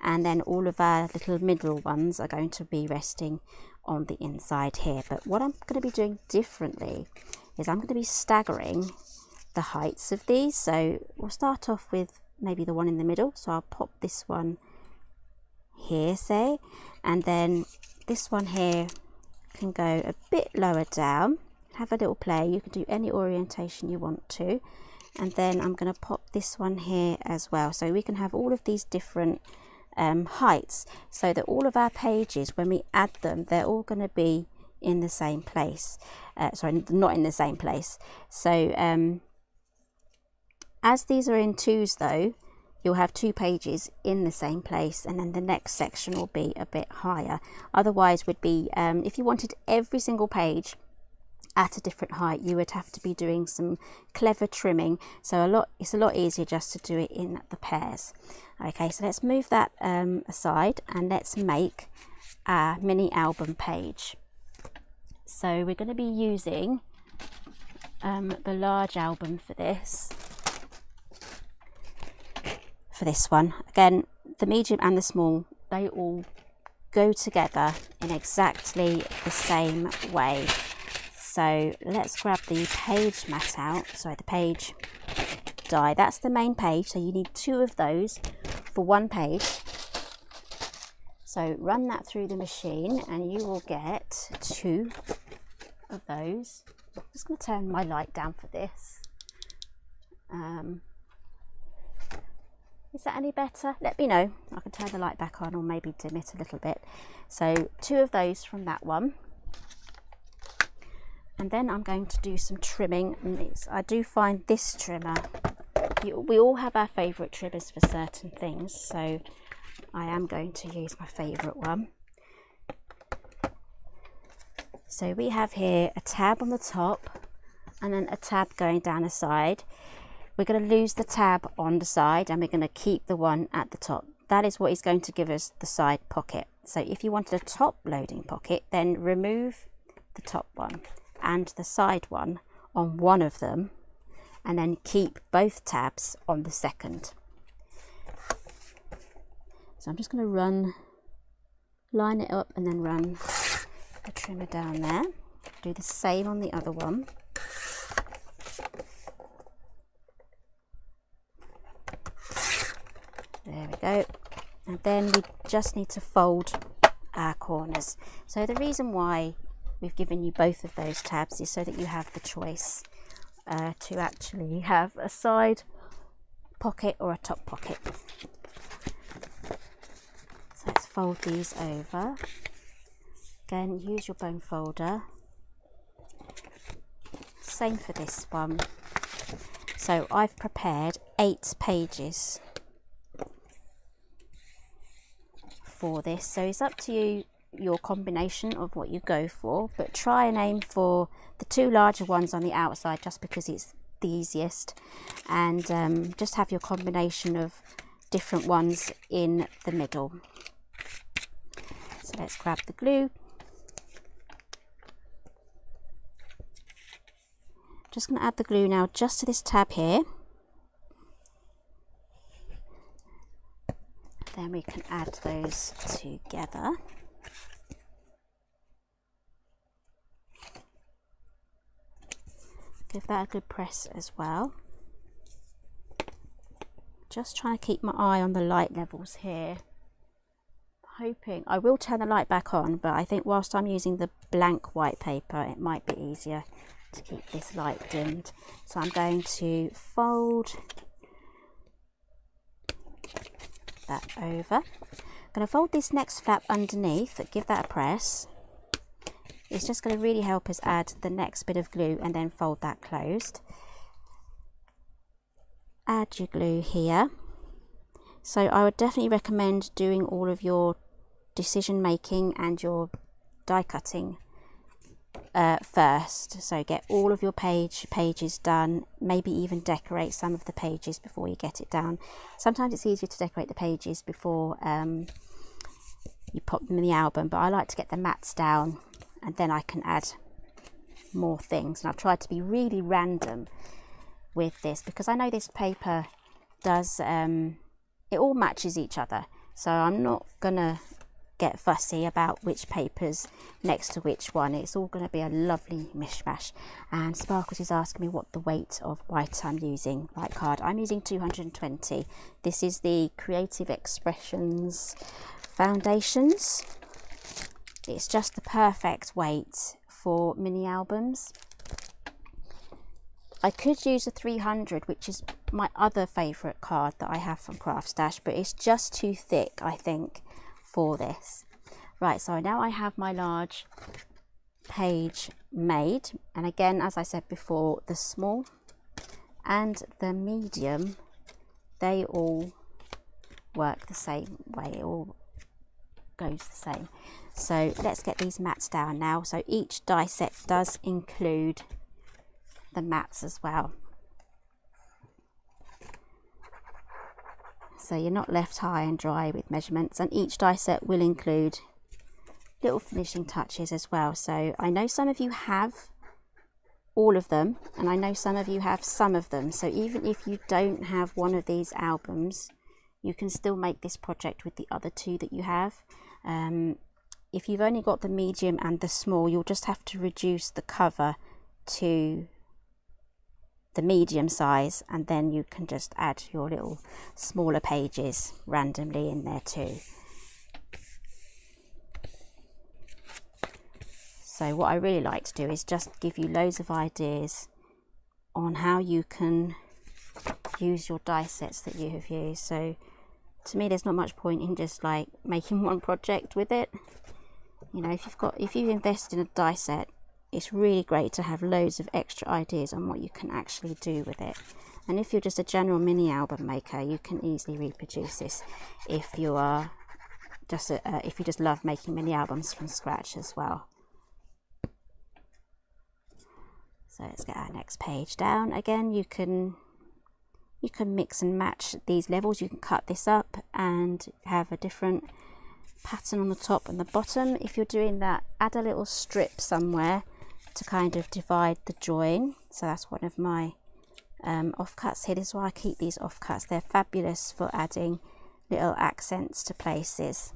and then all of our little middle ones are going to be resting on the inside here. But what I'm going to be doing differently is I'm going to be staggering the heights of these. So we'll start off with maybe the one in the middle, so I'll pop this one here, say, and then this one here can go a bit lower down. Have a little play, you can do any orientation you want to, and then I'm going to pop this one here as well, so we can have all of these different heights, so that all of our pages, when we add them, they're all going to be in the same place. Sorry, not in the same place. So as these are in twos though, you'll have two pages in the same place, and then the next section will be a bit higher. Otherwise would be, if you wanted every single page at a different height, you would have to be doing some clever trimming. So it's a lot easier just to do it in the pairs. Okay, so let's move that aside, and let's make our mini album page. So we're going to be using the large album for this one. Again, the medium and the small, they all go together in exactly the same way. So let's grab the page mat out, sorry, the page die. That's the main page, so you need two of those for one page. So run that through the machine and you will get two of those. I'm just going to turn my light down for this. Is that any better? Let me know. I can turn the light back on or maybe dim it a little bit. So two of those from that one. And then I'm going to do some trimming. And I do find this trimmer, we all have our favourite trimmers for certain things, so I am going to use my favourite one. So we have here a tab on the top and then a tab going down the side. We're going to lose the tab on the side and we're going to keep the one at the top. That is what is going to give us the side pocket. So if you wanted a top loading pocket, then remove the top one and the side one on one of them, and then keep both tabs on the second. So I'm just going to line it up and then run the trimmer down there. Do the same on the other one. There we go. And then we just need to fold our corners. So the reason why we've given you both of those tabs is so that you have the choice to actually have a side pocket or a top pocket. So let's fold these over. Again, use your bone folder. Same for this one. So I've prepared 8 pages for this, so it's up to you, your combination of what you go for, but try and aim for the 2 larger ones on the outside just because it's the easiest, and just have your combination of different ones in the middle. So let's grab the glue. Just going to add the glue now just to this tab here. Then we can add those together. Give that a good press as well. Just trying to keep my eye on the light levels here. Hoping I will turn the light back on, but I think whilst I'm using the blank white paper, it might be easier to keep this light dimmed. So I'm going to fold that over. I'm going to fold this next flap underneath, give that a press. It's just going to really help us add the next bit of glue, and then fold that closed. Add your glue here. So I would definitely recommend doing all of your decision making and your die cutting first. So get all of your pages done, maybe even decorate some of the pages before you get it down. Sometimes it's easier to decorate the pages before you pop them in the album, but I like to get the mats down and then I can add more things. And I've tried to be really random with this because I know this paper does it all matches each other, so I'm not gonna get fussy about which paper's next to which one. It's all going to be a lovely mishmash. And Sparkles is asking me what the weight of white I'm using, white card. I'm using 220. This is the Creative Expressions Foundations. It's just the perfect weight for mini albums. I could use a 300, which is my other favourite card that I have from Craft Stash, but it's just too thick, I think, for this. Right, so now I have my large page made, and again, as I said before, the small and the medium, they all work the same way. It all goes the same. So let's get these mats down now. So each die set does include the mats as well, so you're not left high and dry with measurements, and each die set will include little finishing touches as well. So I know some of you have all of them, and I know some of you have some of them, so even if you don't have one of these albums, you can still make this project with the other two that you have. If you've only got the medium and the small, you'll just have to reduce the cover to the medium size, and then you can just add your little smaller pages randomly in there too. So what I really like to do is just give you loads of ideas on how you can use your die sets that you have used. So to me, there's not much point in just like making one project with it. You know, if you've invested in a die set, it's really great to have loads of extra ideas on what you can actually do with it. And if you're just a general mini album maker, you can easily reproduce this if you are just if you just love making mini albums from scratch as well. So let's get our next page down. Again, you can mix and match these levels. You can cut this up and have a different pattern on the top and the bottom. If you're doing that, add a little strip somewhere to kind of divide the join. So that's one of my offcuts here. This is why I keep these offcuts. They're fabulous for adding little accents to places.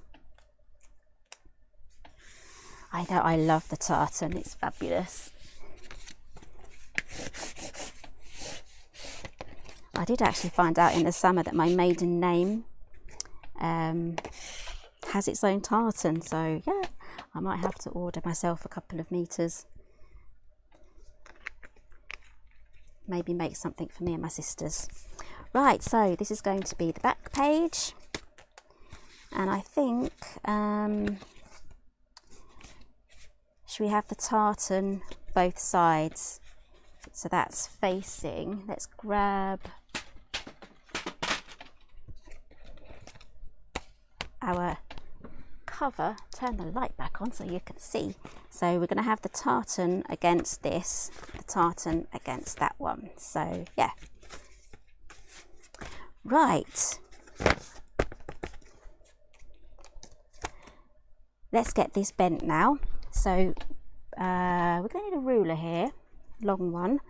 I know, I love the tartan, it's fabulous. I did actually find out in the summer that my maiden name has its own tartan, so yeah, I might have to order myself a couple of meters. Maybe make something for me and my sisters. Right, so this is going to be the back page, and I think should we have the tartan both sides, so that's facing, let's grab our cover, turn the light back on so you can see. So we're going to have the tartan against this, the tartan against that one. So yeah, right, let's get this bent now. So we're going to need a ruler here, long one.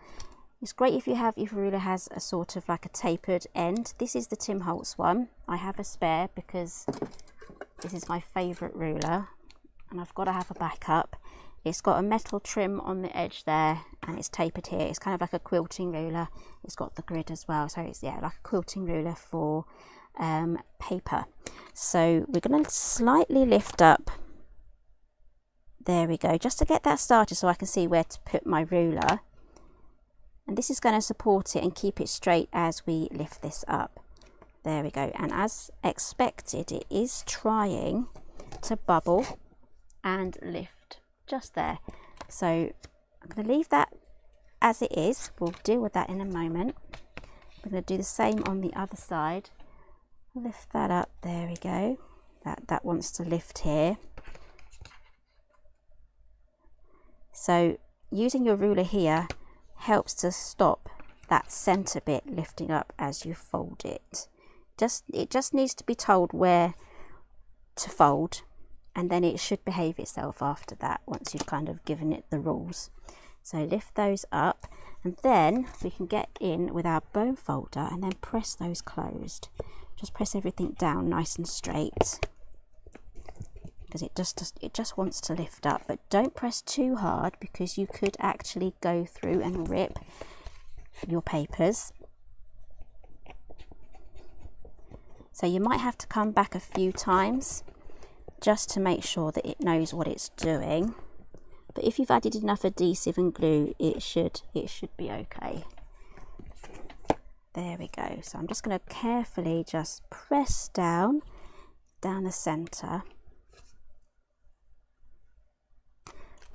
It's great if your ruler has a sort of like a tapered end. This is the Tim Holtz one. I have a spare because this is my favourite ruler and I've got to have a backup. It's got a metal trim on the edge there and it's tapered here. It's kind of like a quilting ruler. It's got the grid as well, so it's, yeah, like a quilting ruler for paper. So we're going to slightly lift up. There we go, just to get that started so I can see where to put my ruler. And this is going to support it and keep it straight as we lift this up. There we go. And as expected, it is trying to bubble and lift just there. So I'm going to leave that as it is. We'll deal with that in a moment. We're going to do the same on the other side. Lift that up. There we go. That wants to lift here. So using your ruler here helps to stop that center bit lifting up as you fold it. It just needs to be told where to fold, and then it should behave itself after that once you've kind of given it the rules. So lift those up, and then we can get in with our bone folder and then press those closed. Just press everything down nice and straight, because it just wants to lift up, but don't press too hard because you could actually go through and rip your papers. So you might have to come back a few times just to make sure that it knows what it's doing. But if you've added enough adhesive and glue, it should be okay. There we go. So I'm just going to carefully just press down the center.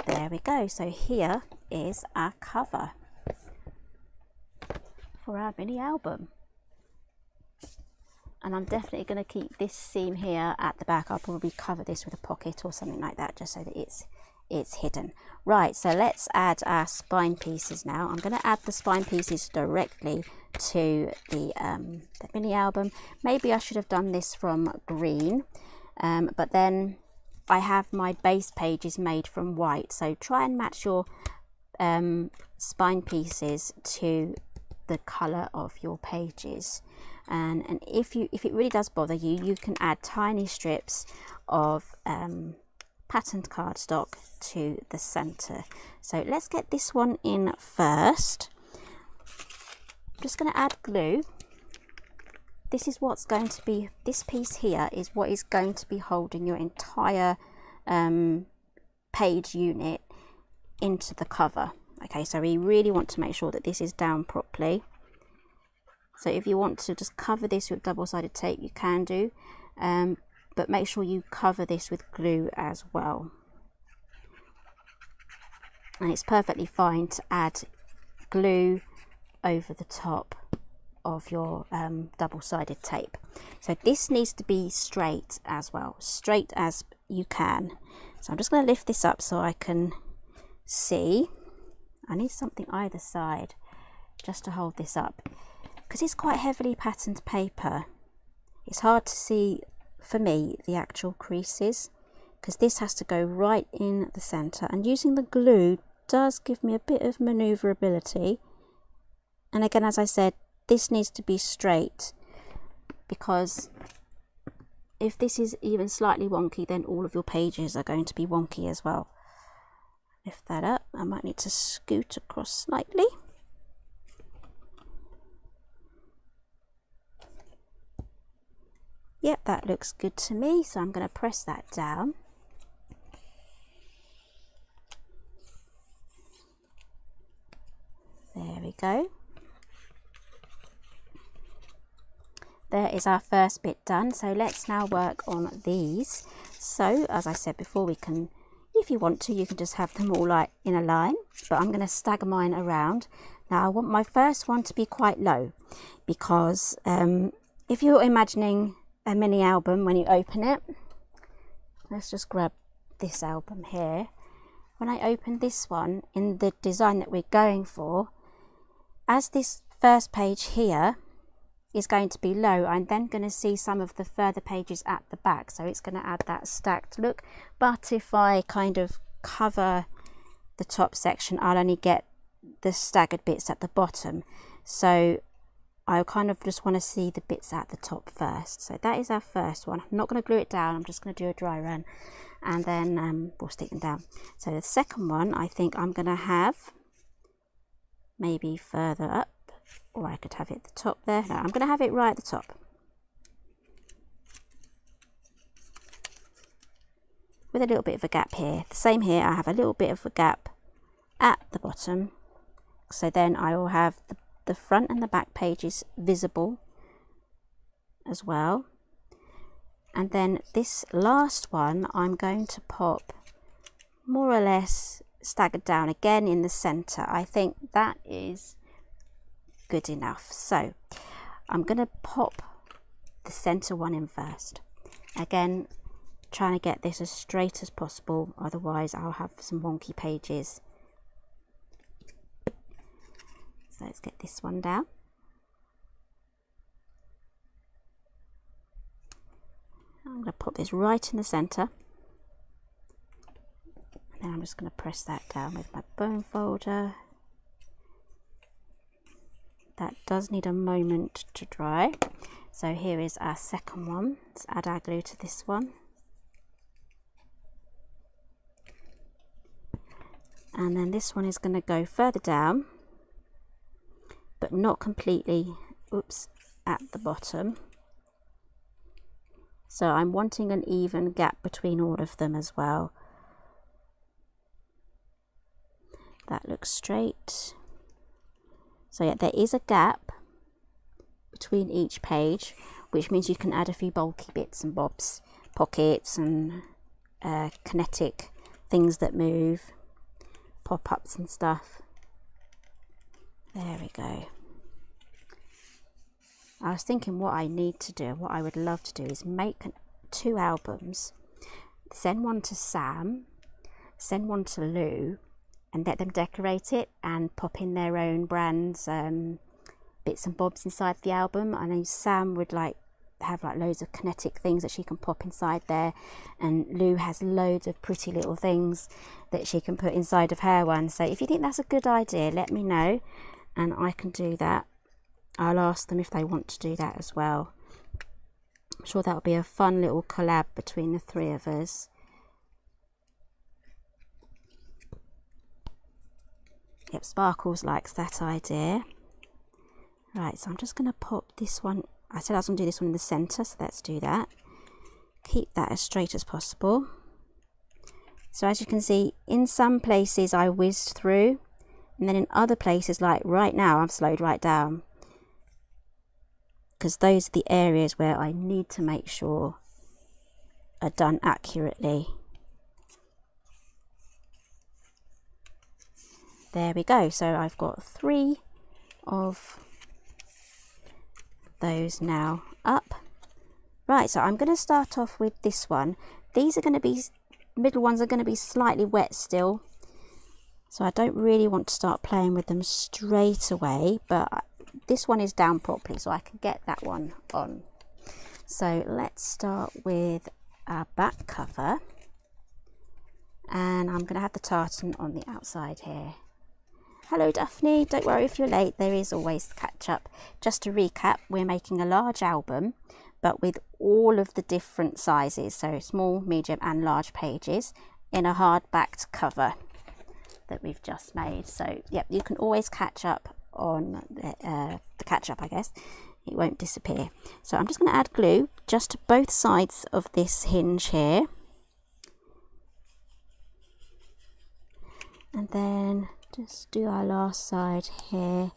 There we go. So here is our cover for our mini album. And I'm definitely going to keep this seam here at the back. I'll probably cover this with a pocket or something like that, just so that it's hidden. Right, so let's add our spine pieces now. I'm going to add the spine pieces directly to the mini album. Maybe I should have done this from green, but then I have my base pages made from white, so try and match your spine pieces to the color of your pages. And if it really does bother you, you can add tiny strips of patterned cardstock to the center. So let's get this one in first. I'm just going to add glue. This is what's going to be, this piece here is what is going to be holding your entire page unit into the cover. Okay, so we really want to make sure that this is down properly. So if you want to just cover this with double-sided tape, you can do, but make sure you cover this with glue as well. And it's perfectly fine to add glue over the top of your double-sided tape. So this needs to be straight as well, straight as you can. So I'm just going to lift this up so I can see. I need something either side just to hold this up, because it's quite heavily patterned paper. It's hard to see, for me, the actual creases, because this has to go right in the center, and using the glue does give me a bit of maneuverability. And again, as I said, this needs to be straight, because if this is even slightly wonky, then all of your pages are going to be wonky as well. Lift that up. I might need to scoot across slightly. Yep, that looks good to me, so I'm going to press that down. There we go. There is our first bit done, so let's now work on these. So as I said before, we can, if you want to, you can just have them all like in a line, but I'm going to stagger mine around. Now I want my first one to be quite low, because if you're imagining a mini album when you open it, let's just grab this album here. When I open this one in the design that we're going for, as this first page here is going to be low, I'm then going to see some of the further pages at the back, so it's going to add that stacked look. But if I kind of cover the top section, I'll only get the staggered bits at the bottom, so I kind of just want to see the bits at the top first. So that is our first one. I'm not going to glue it down, I'm just going to do a dry run, and then we'll stick them down. So the second one, I think I'm going to have maybe further up, or I could have it at the top there. No, I'm going to have it right at the top, with a little bit of a gap here. The same here, I have a little bit of a gap at the bottom, so then I will have the front and the back pages visible as well. And then this last one I'm going to pop more or less staggered down again in the center. I think that is good enough. So I'm going to pop the center one in first. Again, trying to get this as straight as possible, otherwise I'll have some wonky pages. So let's get this one down. I'm going to put this right in the center, and then I'm just going to press that down with my bone folder. That does need a moment to dry. So here is our second one. Let's add our glue to this one. And then this one is going to go further down, but not completely, oops, at the bottom. So I'm wanting an even gap between all of them as well. That looks straight. So yeah, there is a gap between each page, which means you can add a few bulky bits and bobs, pockets and kinetic things that move, pop-ups and stuff. There we go. I was thinking what I need to do, what I would love to do, is make 2 albums, send one to Sam, send one to Lou, and let them decorate it and pop in their own brands, bits and bobs inside the album. I know Sam would have loads of kinetic things that she can pop inside there, and Lou has loads of pretty little things that she can put inside of her one. So if you think that's a good idea, let me know and I can do that. I'll ask them if they want to do that as well. I'm sure that'll be a fun little collab between the 3 of us. Yep, Sparkles likes that idea. Right, so I'm just going to pop this one. I said I was going to do this one in the centre, so let's do that. Keep that as straight as possible. So as you can see, in some places I whizzed through, and then in other places, like right now, I've slowed right down, because those are the areas where I need to make sure are done accurately. There we go. So I've got 3 of those now up. Right, so I'm going to start off with this one. These are going to be, middle ones are going to be slightly wet still, so I don't really want to start playing with them straight away, but this one is down properly, so I can get that one on. So let's start with our back cover, and I'm going to have the tartan on the outside here. Hello Daphne, don't worry if you're late, there is always catch up. Just to recap, we're making a large album, but with all of the different sizes, so small, medium and large pages, in a hard-backed cover that we've just made. So yep, you can always catch up on the catch up, I guess. It won't disappear. So I'm just going to add glue just to both sides of this hinge here, and then just do our last side here.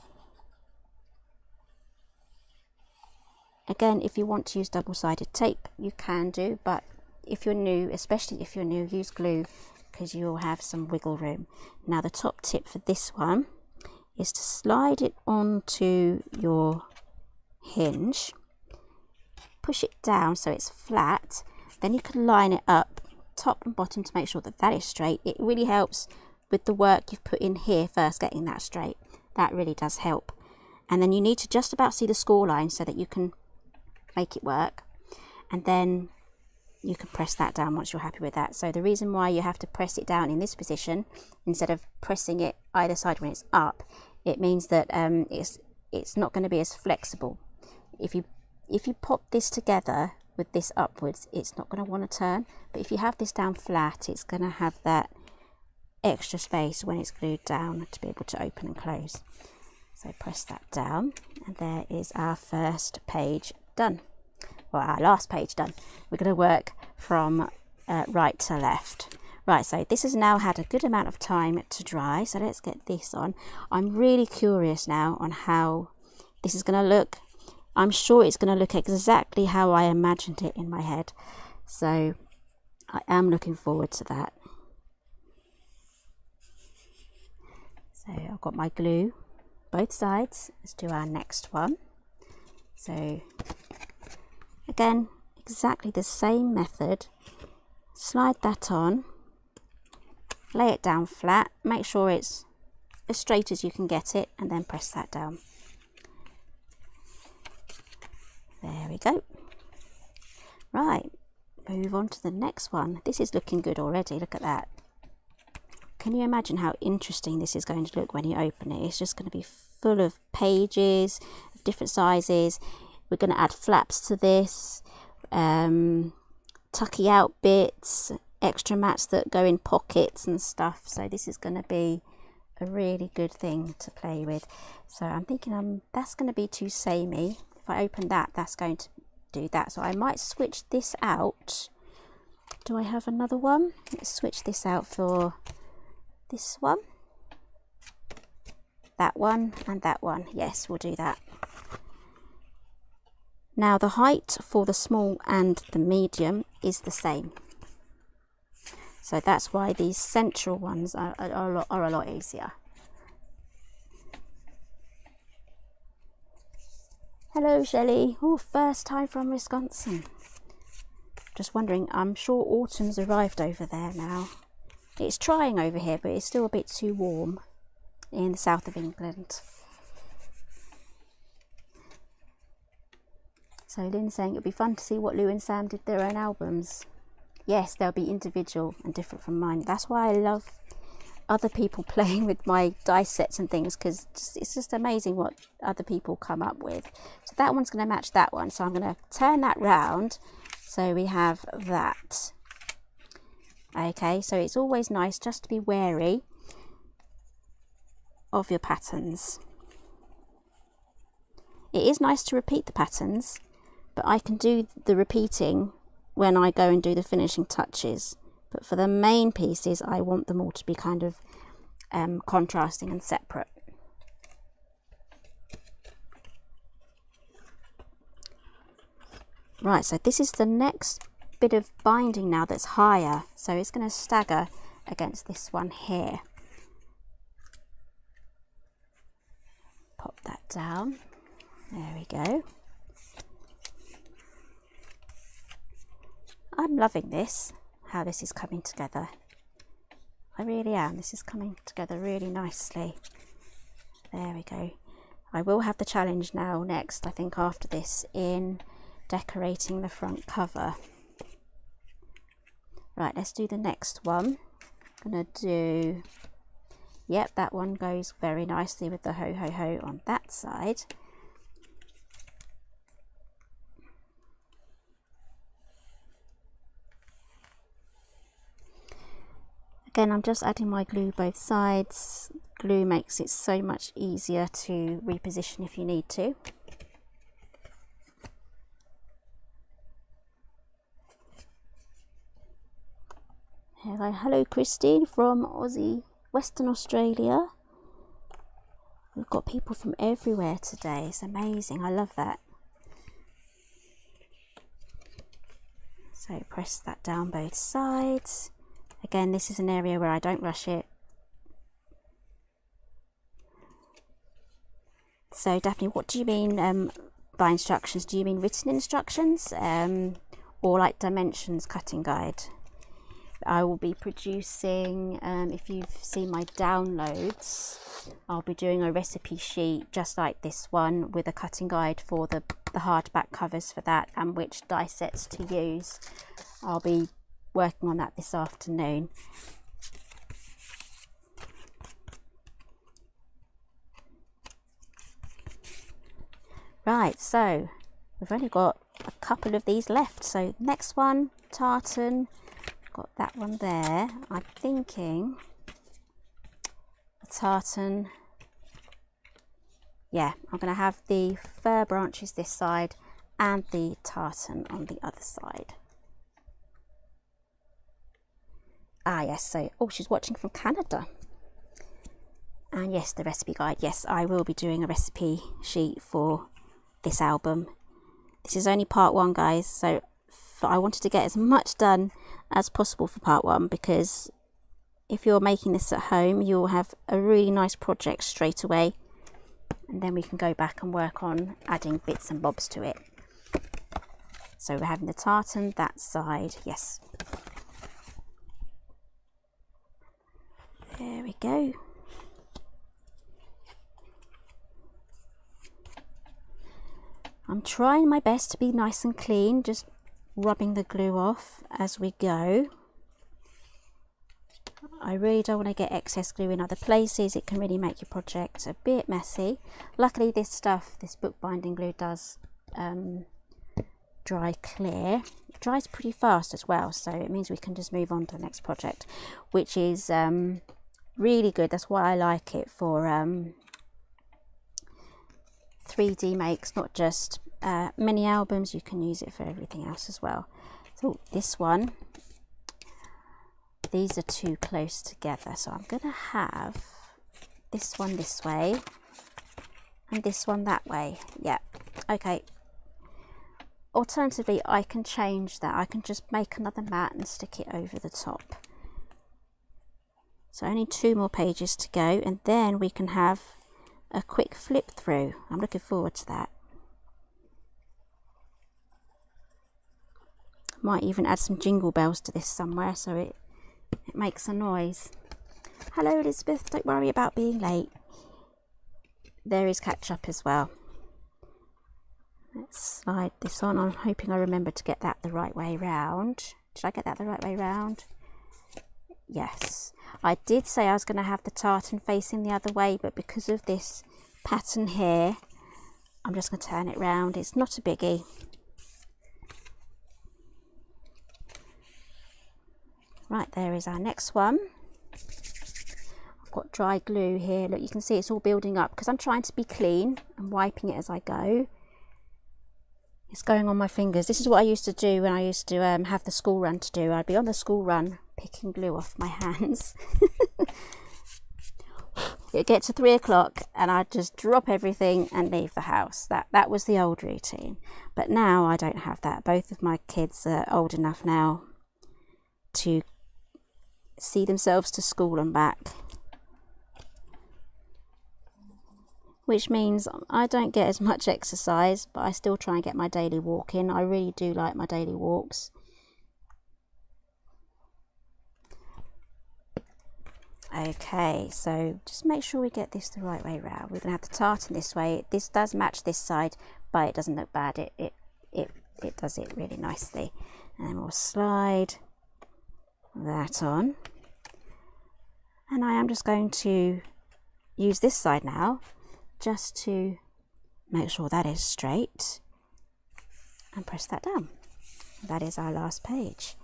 Again, if you want to use double-sided tape, you can do, but if you're new, especially if you're new, use glue, because you'll have some wiggle room. Now the top tip for this one is to slide it onto your hinge, push it down so it's flat, then you can line it up top and bottom to make sure that that is straight. It really helps with the work you've put in here first, getting that straight. That really does help. And then you need to just about see the score line so that you can make it work. And then you can press that down once you're happy with that. So the reason why you have to press it down in this position instead of pressing it either side when it's up, it means that it's not going to be as flexible. If you pop this together with this upwards, it's not going to want to turn, but if you have this down flat, it's going to have that extra space when it's glued down to be able to open and close. So press that down, and there is our first page done. Well, our last page done. We're going to work from right to left. Right, so this has now had a good amount of time to dry, so let's get this on. I'm really curious now on how this is going to look. I'm sure it's going to look exactly how I imagined it in my head, so I am looking forward to that. So I've got my glue both sides. Let's do our next one. So again, exactly the same method. Slide that on, lay it down flat, make sure it's as straight as you can get it, and then press that down. There we go. Right, move on to the next one. This is looking good already, look at that. Can you imagine how interesting this is going to look when you open it? It's just going to be full of pages of different sizes. We're going to add flaps to this, tucky out bits, extra mats that go in pockets and stuff. So this is going to be a really good thing to play with. So I'm thinking that's going to be too samey. If I open that, that's going to do that. So I might switch this out. Do I have another one? Let's switch this out for this one, that one, and that one. Yes, we'll do that. Now the height for the small and the medium is the same, so that's why these central ones are a lot easier. Hello Shelley. Oh, first time from Wisconsin. Just wondering, I'm sure autumn's arrived over there now. It's trying over here, but it's still a bit too warm in the south of England. So Lynn's saying it'll be fun to see what Lou and Sam did their own albums. Yes, they'll be individual and different from mine. That's why I love other people playing with my dice sets and things, because it's just amazing what other people come up with. So that one's going to match that one. So I'm going to turn that round so we have that. Okay, so it's always nice just to be wary of your patterns. It is nice to repeat the patterns, but I can do the repeating when I go and do the finishing touches. But for the main pieces, I want them all to be kind of contrasting and separate. Right, so this is the next bit of binding now that's higher, so it's going to stagger against this one here. Pop that down. There we go. I'm loving this, how this is coming together. I really am. This is coming together really nicely. There we go. I will have the challenge now next, I think, after this, in decorating the front cover. Right, let's do the next one. I'm going to do, yep, that one goes very nicely with the ho ho ho on that side. Again, I'm just adding my glue both sides. Glue makes it so much easier to reposition if you need to. Hello Christine from Aussie, Western Australia. We've got people from everywhere today. It's amazing. I love that. So press that down both sides. Again, this is an area where I don't rush it. So Daphne, what do you mean by instructions? Do you mean written instructions or like dimensions cutting guide? I will be producing, if you've seen my downloads, I'll be doing a recipe sheet just like this one with a cutting guide for the hardback covers for that, and which die sets to use. I'll be working on that this afternoon. Right, so we've only got a couple of these left. So next one, tartan, got that one there. I'm thinking the tartan, yeah, I'm going to have the fir branches this side and the tartan on the other side. Ah yes, so, oh, she's watching from Canada. And yes, the recipe guide. Yes, I will be doing a recipe sheet for this album. This is only part one, guys, so I wanted to get as much done as possible for part one, because if you're making this at home, you'll have a really nice project straight away, and then we can go back and work on adding bits and bobs to it. So we're having the tartan that side, yes. There we go. I'm trying my best to be nice and clean, just rubbing the glue off as we go. I really don't want to get excess glue in other places. It can really make your project a bit messy. Luckily this stuff, this bookbinding glue, does dry clear. It dries pretty fast as well, so it means we can just move on to the next project, which is really good. That's why I like it for 3D makes, not just mini albums. You can use it for everything else as well. So this one, these are too close together, so I'm going to have this one this way and this one that way. Yeah, okay. Alternatively, I can change that. I can just make another mat and stick it over the top. So only 2 more pages to go, and then we can have a quick flip through. I'm looking forward to that. Might even add some jingle bells to this somewhere so it makes a noise. Hello Elizabeth, don't worry about being late. There is ketchup as well. Let's slide this on. I'm hoping I remember to get that the right way round. Did I get that the right way round? Yes. I did say I was going to have the tartan facing the other way, but because of this pattern here, I'm just going to turn it round. It's not a biggie. Right, there is our next one. I've got dry glue here. Look, you can see it's all building up because I'm trying to be clean and wiping it as I go. It's going on my fingers. This is what I used to do when I used to have the school run to do. I'd be on the school run picking glue off my hands. It'd get to 3 o'clock and I'd just drop everything and leave the house. That was the old routine. But now I don't have that. Both of my kids are old enough now to see themselves to school and back, which means I don't get as much exercise, but I still try and get my daily walk in. I really do like my daily walks. Okay, so just make sure we get this the right way round. We're going to have the tartan this way. This does match this side, but it doesn't look bad. It does it really nicely. And then we'll slide that on. And I am just going to use this side now, just to make sure that is straight, and press that down. That is our last page.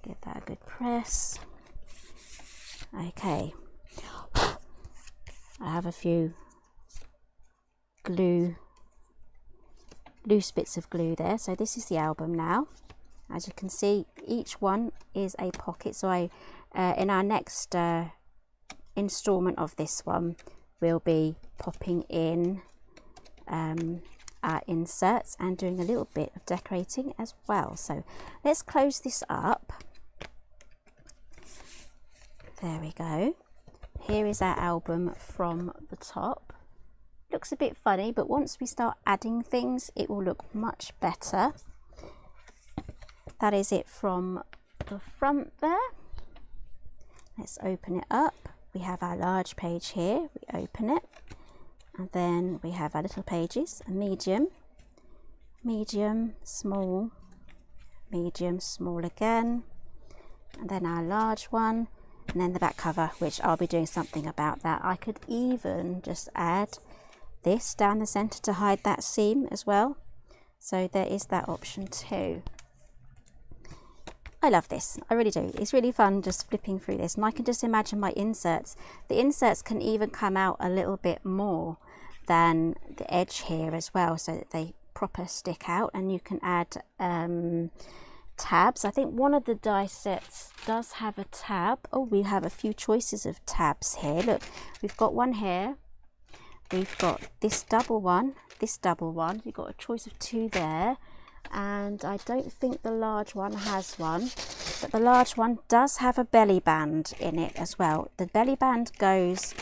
Give that a good press. Okay, I have a few loose bits of glue there. So this is the album now. As you can see, each one is a pocket. So in our next installment of this one, we'll be popping in our inserts and doing a little bit of decorating as well. So let's close this up. There we go. Here is our album from the top. Looks a bit funny, but once we start adding things, it will look much better. that is it from the front there. Let's open it up. We have our large page here. We open it, and then we have our little pages, a medium, medium, small, medium, small again, and then our large one, and then the back cover, which I'll be doing something about that. I could even just add this down the center to hide that seam as well, so there is that option too. I love this, I really do. It's really fun just flipping through this, and I can just imagine my inserts. The inserts can even come out a little bit more than the edge here as well, so that they proper stick out, and you can add tabs. I think one of the die sets does have a tab. Oh, we have a few choices of tabs here. Look, we've got one here, we've got this double one, you've got a choice of two there, and I don't think the large one has one, but the large one does have a belly band in it as well. The belly band goes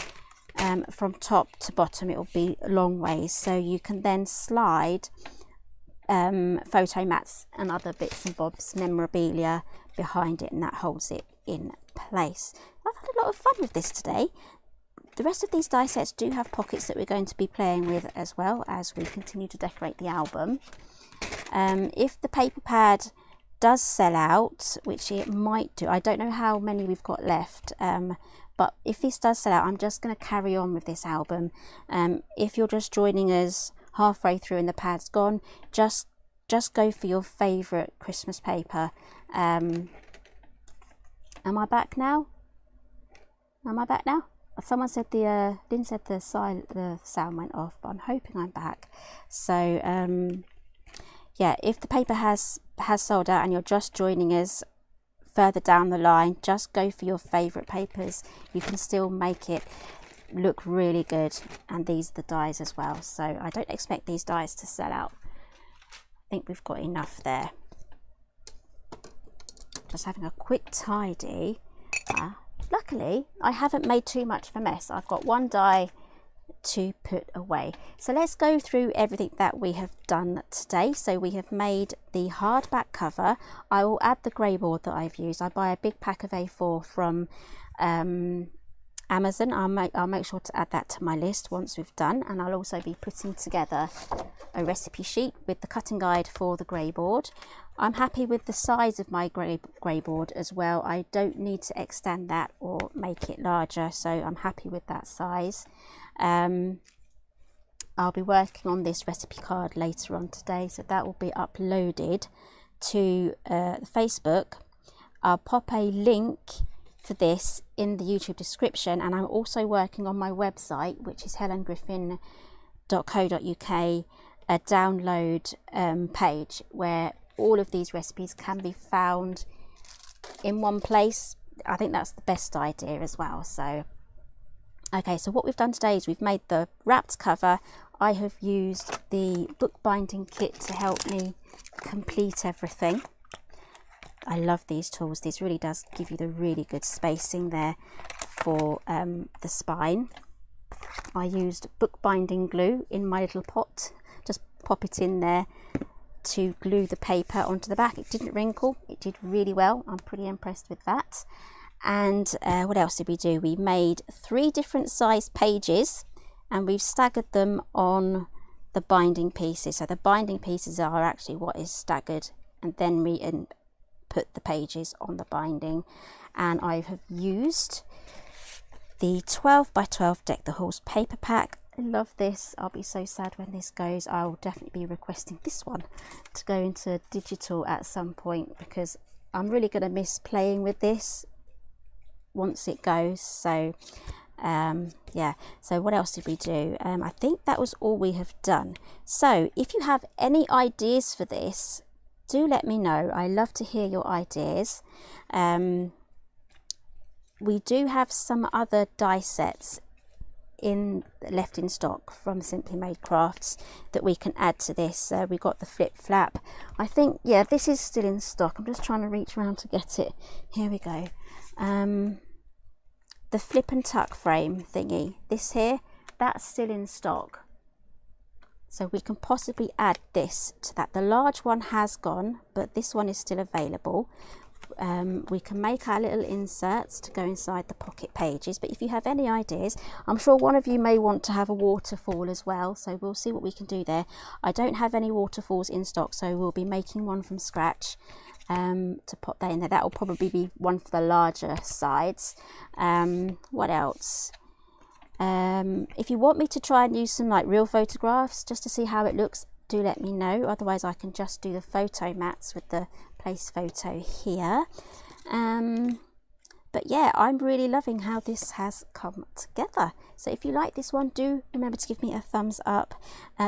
from top to bottom, it will be long ways, so you can then slide photo mats and other bits and bobs, memorabilia behind it, and that holds it in place. I've had a lot of fun with this today. The rest of these die sets do have pockets that we're going to be playing with as well as we continue to decorate the album. If the paper pad does sell out, which it might do, I don't know how many we've got left, but if this does sell out, I'm just going to carry on with this album. If you're just joining us halfway through and the pad's gone, just go for your favourite Christmas paper. Am I back now? Someone said Lynn said the sound went off, but I'm hoping I'm back. So yeah, if the paper has sold out and you're just joining us further down the line, just go for your favourite papers. You can still make it look really good, and these are the dies as well, so I don't expect these dies to sell out. I think we've got enough there. Just having a quick tidy. Luckily I haven't made too much of a mess. I've got one die to put away. So let's go through everything that we have done today. So we have made the hardback cover. I will add the grey board that I've used. I buy a big pack of A4 from Amazon. I'll make sure to add that to my list once we've done, and I'll also be putting together a recipe sheet with the cutting guide for the grey board. I'm happy with the size of my grey board as well. I don't need to extend that or make it larger, so I'm happy with that size. I'll be working on this recipe card later on today, so that will be uploaded to Facebook. I'll pop a link for this in the YouTube description, and I'm also working on my website, which is helengriffin.co.uk, a download page where all of these recipes can be found in one place. I think that's the best idea as well. So okay, so what we've done today is we've made the wrapped cover. I have used the bookbinding kit to help me complete everything. I love these tools. This really does give you the really good spacing there for the spine. I used bookbinding glue in my little pot. Just pop it in there to glue the paper onto the back. It didn't wrinkle. It did really well. I'm pretty impressed with that. And what else did we do? We made 3 different size pages, and we've staggered them on the binding pieces. So the binding pieces are actually what is staggered, and then we put the pages on the binding. And I have used the 12 by 12 Deck the Halls paper pack. I love this. I'll be so sad when this goes. I'll definitely be requesting this one to go into digital at some point, because I'm really going to miss playing with this once it goes. So yeah, so what else did we do? I think that was all we have done. So if you have any ideas for this, do let me know. I love to hear your ideas. We do have some other die sets left in stock from Simply Made Crafts that we can add to this. We got the flip flap. I think, yeah, this is still in stock. I'm just trying to reach around to get it. Here we go. The flip and tuck frame thingy, this here, that's still in stock. So we can possibly add this to that. The large one has gone, but this one is still available. We can make our little inserts to go inside the pocket pages, but if you have any ideas, I'm sure one of you may want to have a waterfall as well, so we'll see what we can do there. I don't have any waterfalls in stock, so we'll be making one from scratch to pop that in there. That will probably be one for the larger sides. What else? If you want me to try and use some like real photographs just to see how it looks, do let me know. Otherwise I can just do the photo mats with the place photo here. But yeah, I'm really loving how this has come together. So if you like this one, do remember to give me a thumbs up.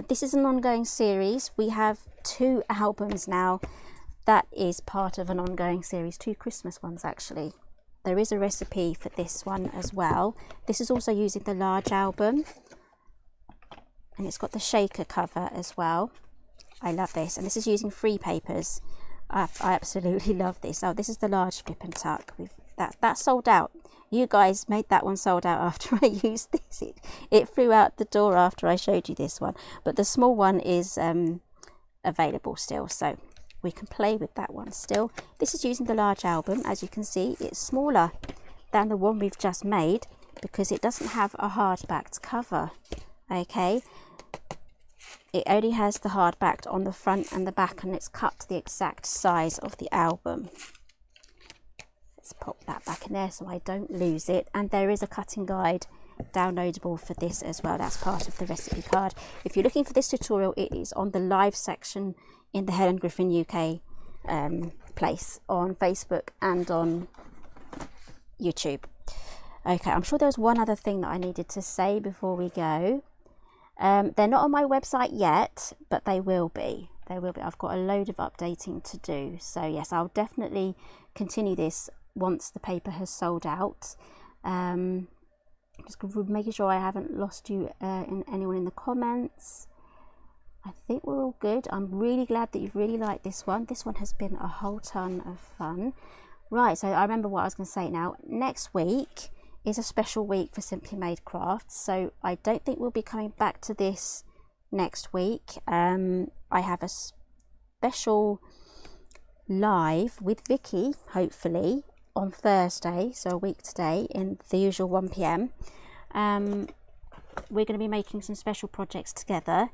This is an ongoing series. We have 2 albums now that is part of an ongoing series, 2 Christmas ones actually. There is a recipe for this one as well. This is also using the large album, and it's got the shaker cover as well. I love this, and this is using free papers. I absolutely love this. Oh, this is the large flip and tuck. That's sold out. You guys made that one sold out after I used this. It flew out the door after I showed you this one, but the small one is available still, so we can play with that one still. This is using the large album. As you can see, it's smaller than the one we've just made because it doesn't have a hardbacked cover. Okay, it only has the hardbacked on the front and the back, and it's cut to the exact size of the album. Let's pop that back in there so I don't lose it. And there is a cutting guide downloadable for this as well. That's part of the recipe card. If you're looking for this tutorial, it is on the live section in the Helen Griffin UK place on Facebook and on YouTube. Okay, I'm sure there's one other thing that I needed to say before we go. They're not on my website yet, but they will be. They will be. I've got a load of updating to do. So yes, I'll definitely continue this once the paper has sold out. Just making sure I haven't lost you anyone in the comments. I think we're all good. I'm really glad that you've really liked this one. This one has been a whole ton of fun. Right, so I remember what I was going to say now. Next week is a special week for Simply Made Crafts, so I don't think we'll be coming back to this next week. I have a special live with Vicky, hopefully, on Thursday, so a week today, in the usual 1 PM. We're going to be making some special projects together.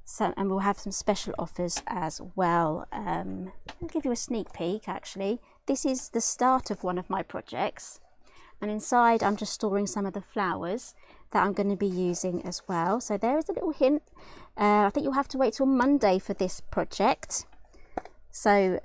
So, and we'll have some special offers as well. I'll give you a sneak peek actually. This is the start of one of my projects, and inside I'm just storing some of the flowers that I'm going to be using as well. So there is a little hint. I think you'll have to wait till Monday for this project. So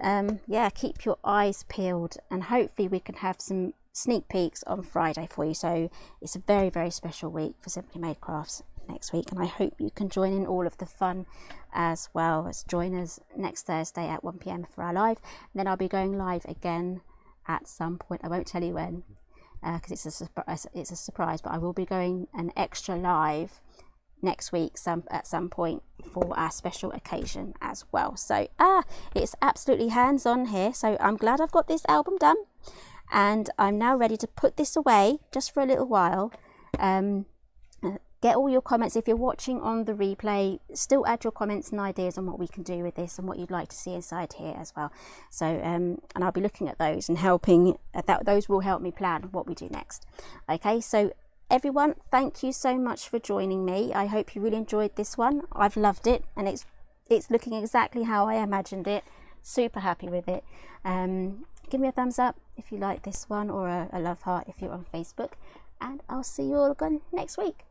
yeah, keep your eyes peeled, and hopefully we can have some sneak peeks on Friday for you. So it's a very, very special week for Simply Made Crafts next week, and I hope you can join in all of the fun as well. As join us next Thursday at 1 PM for our live, and then I'll be going live again at some point. I won't tell you when because it's a surprise, but I will be going an extra live next week at some point for our special occasion as well. So it's absolutely hands-on here, so I'm glad I've got this album done, and I'm now ready to put this away just for a little while. Get all your comments. If you're watching on the replay, still add your comments and ideas on what we can do with this and what you'd like to see inside here as well. So and I'll be looking at those and helping, those will help me plan what we do next. Okay, so everyone, thank you so much for joining me. I hope you really enjoyed this one. I've loved it, and it's looking exactly how I imagined it. Super happy with it. Give me a thumbs up if you like this one, or a love heart if you're on Facebook, and I'll see you all again next week.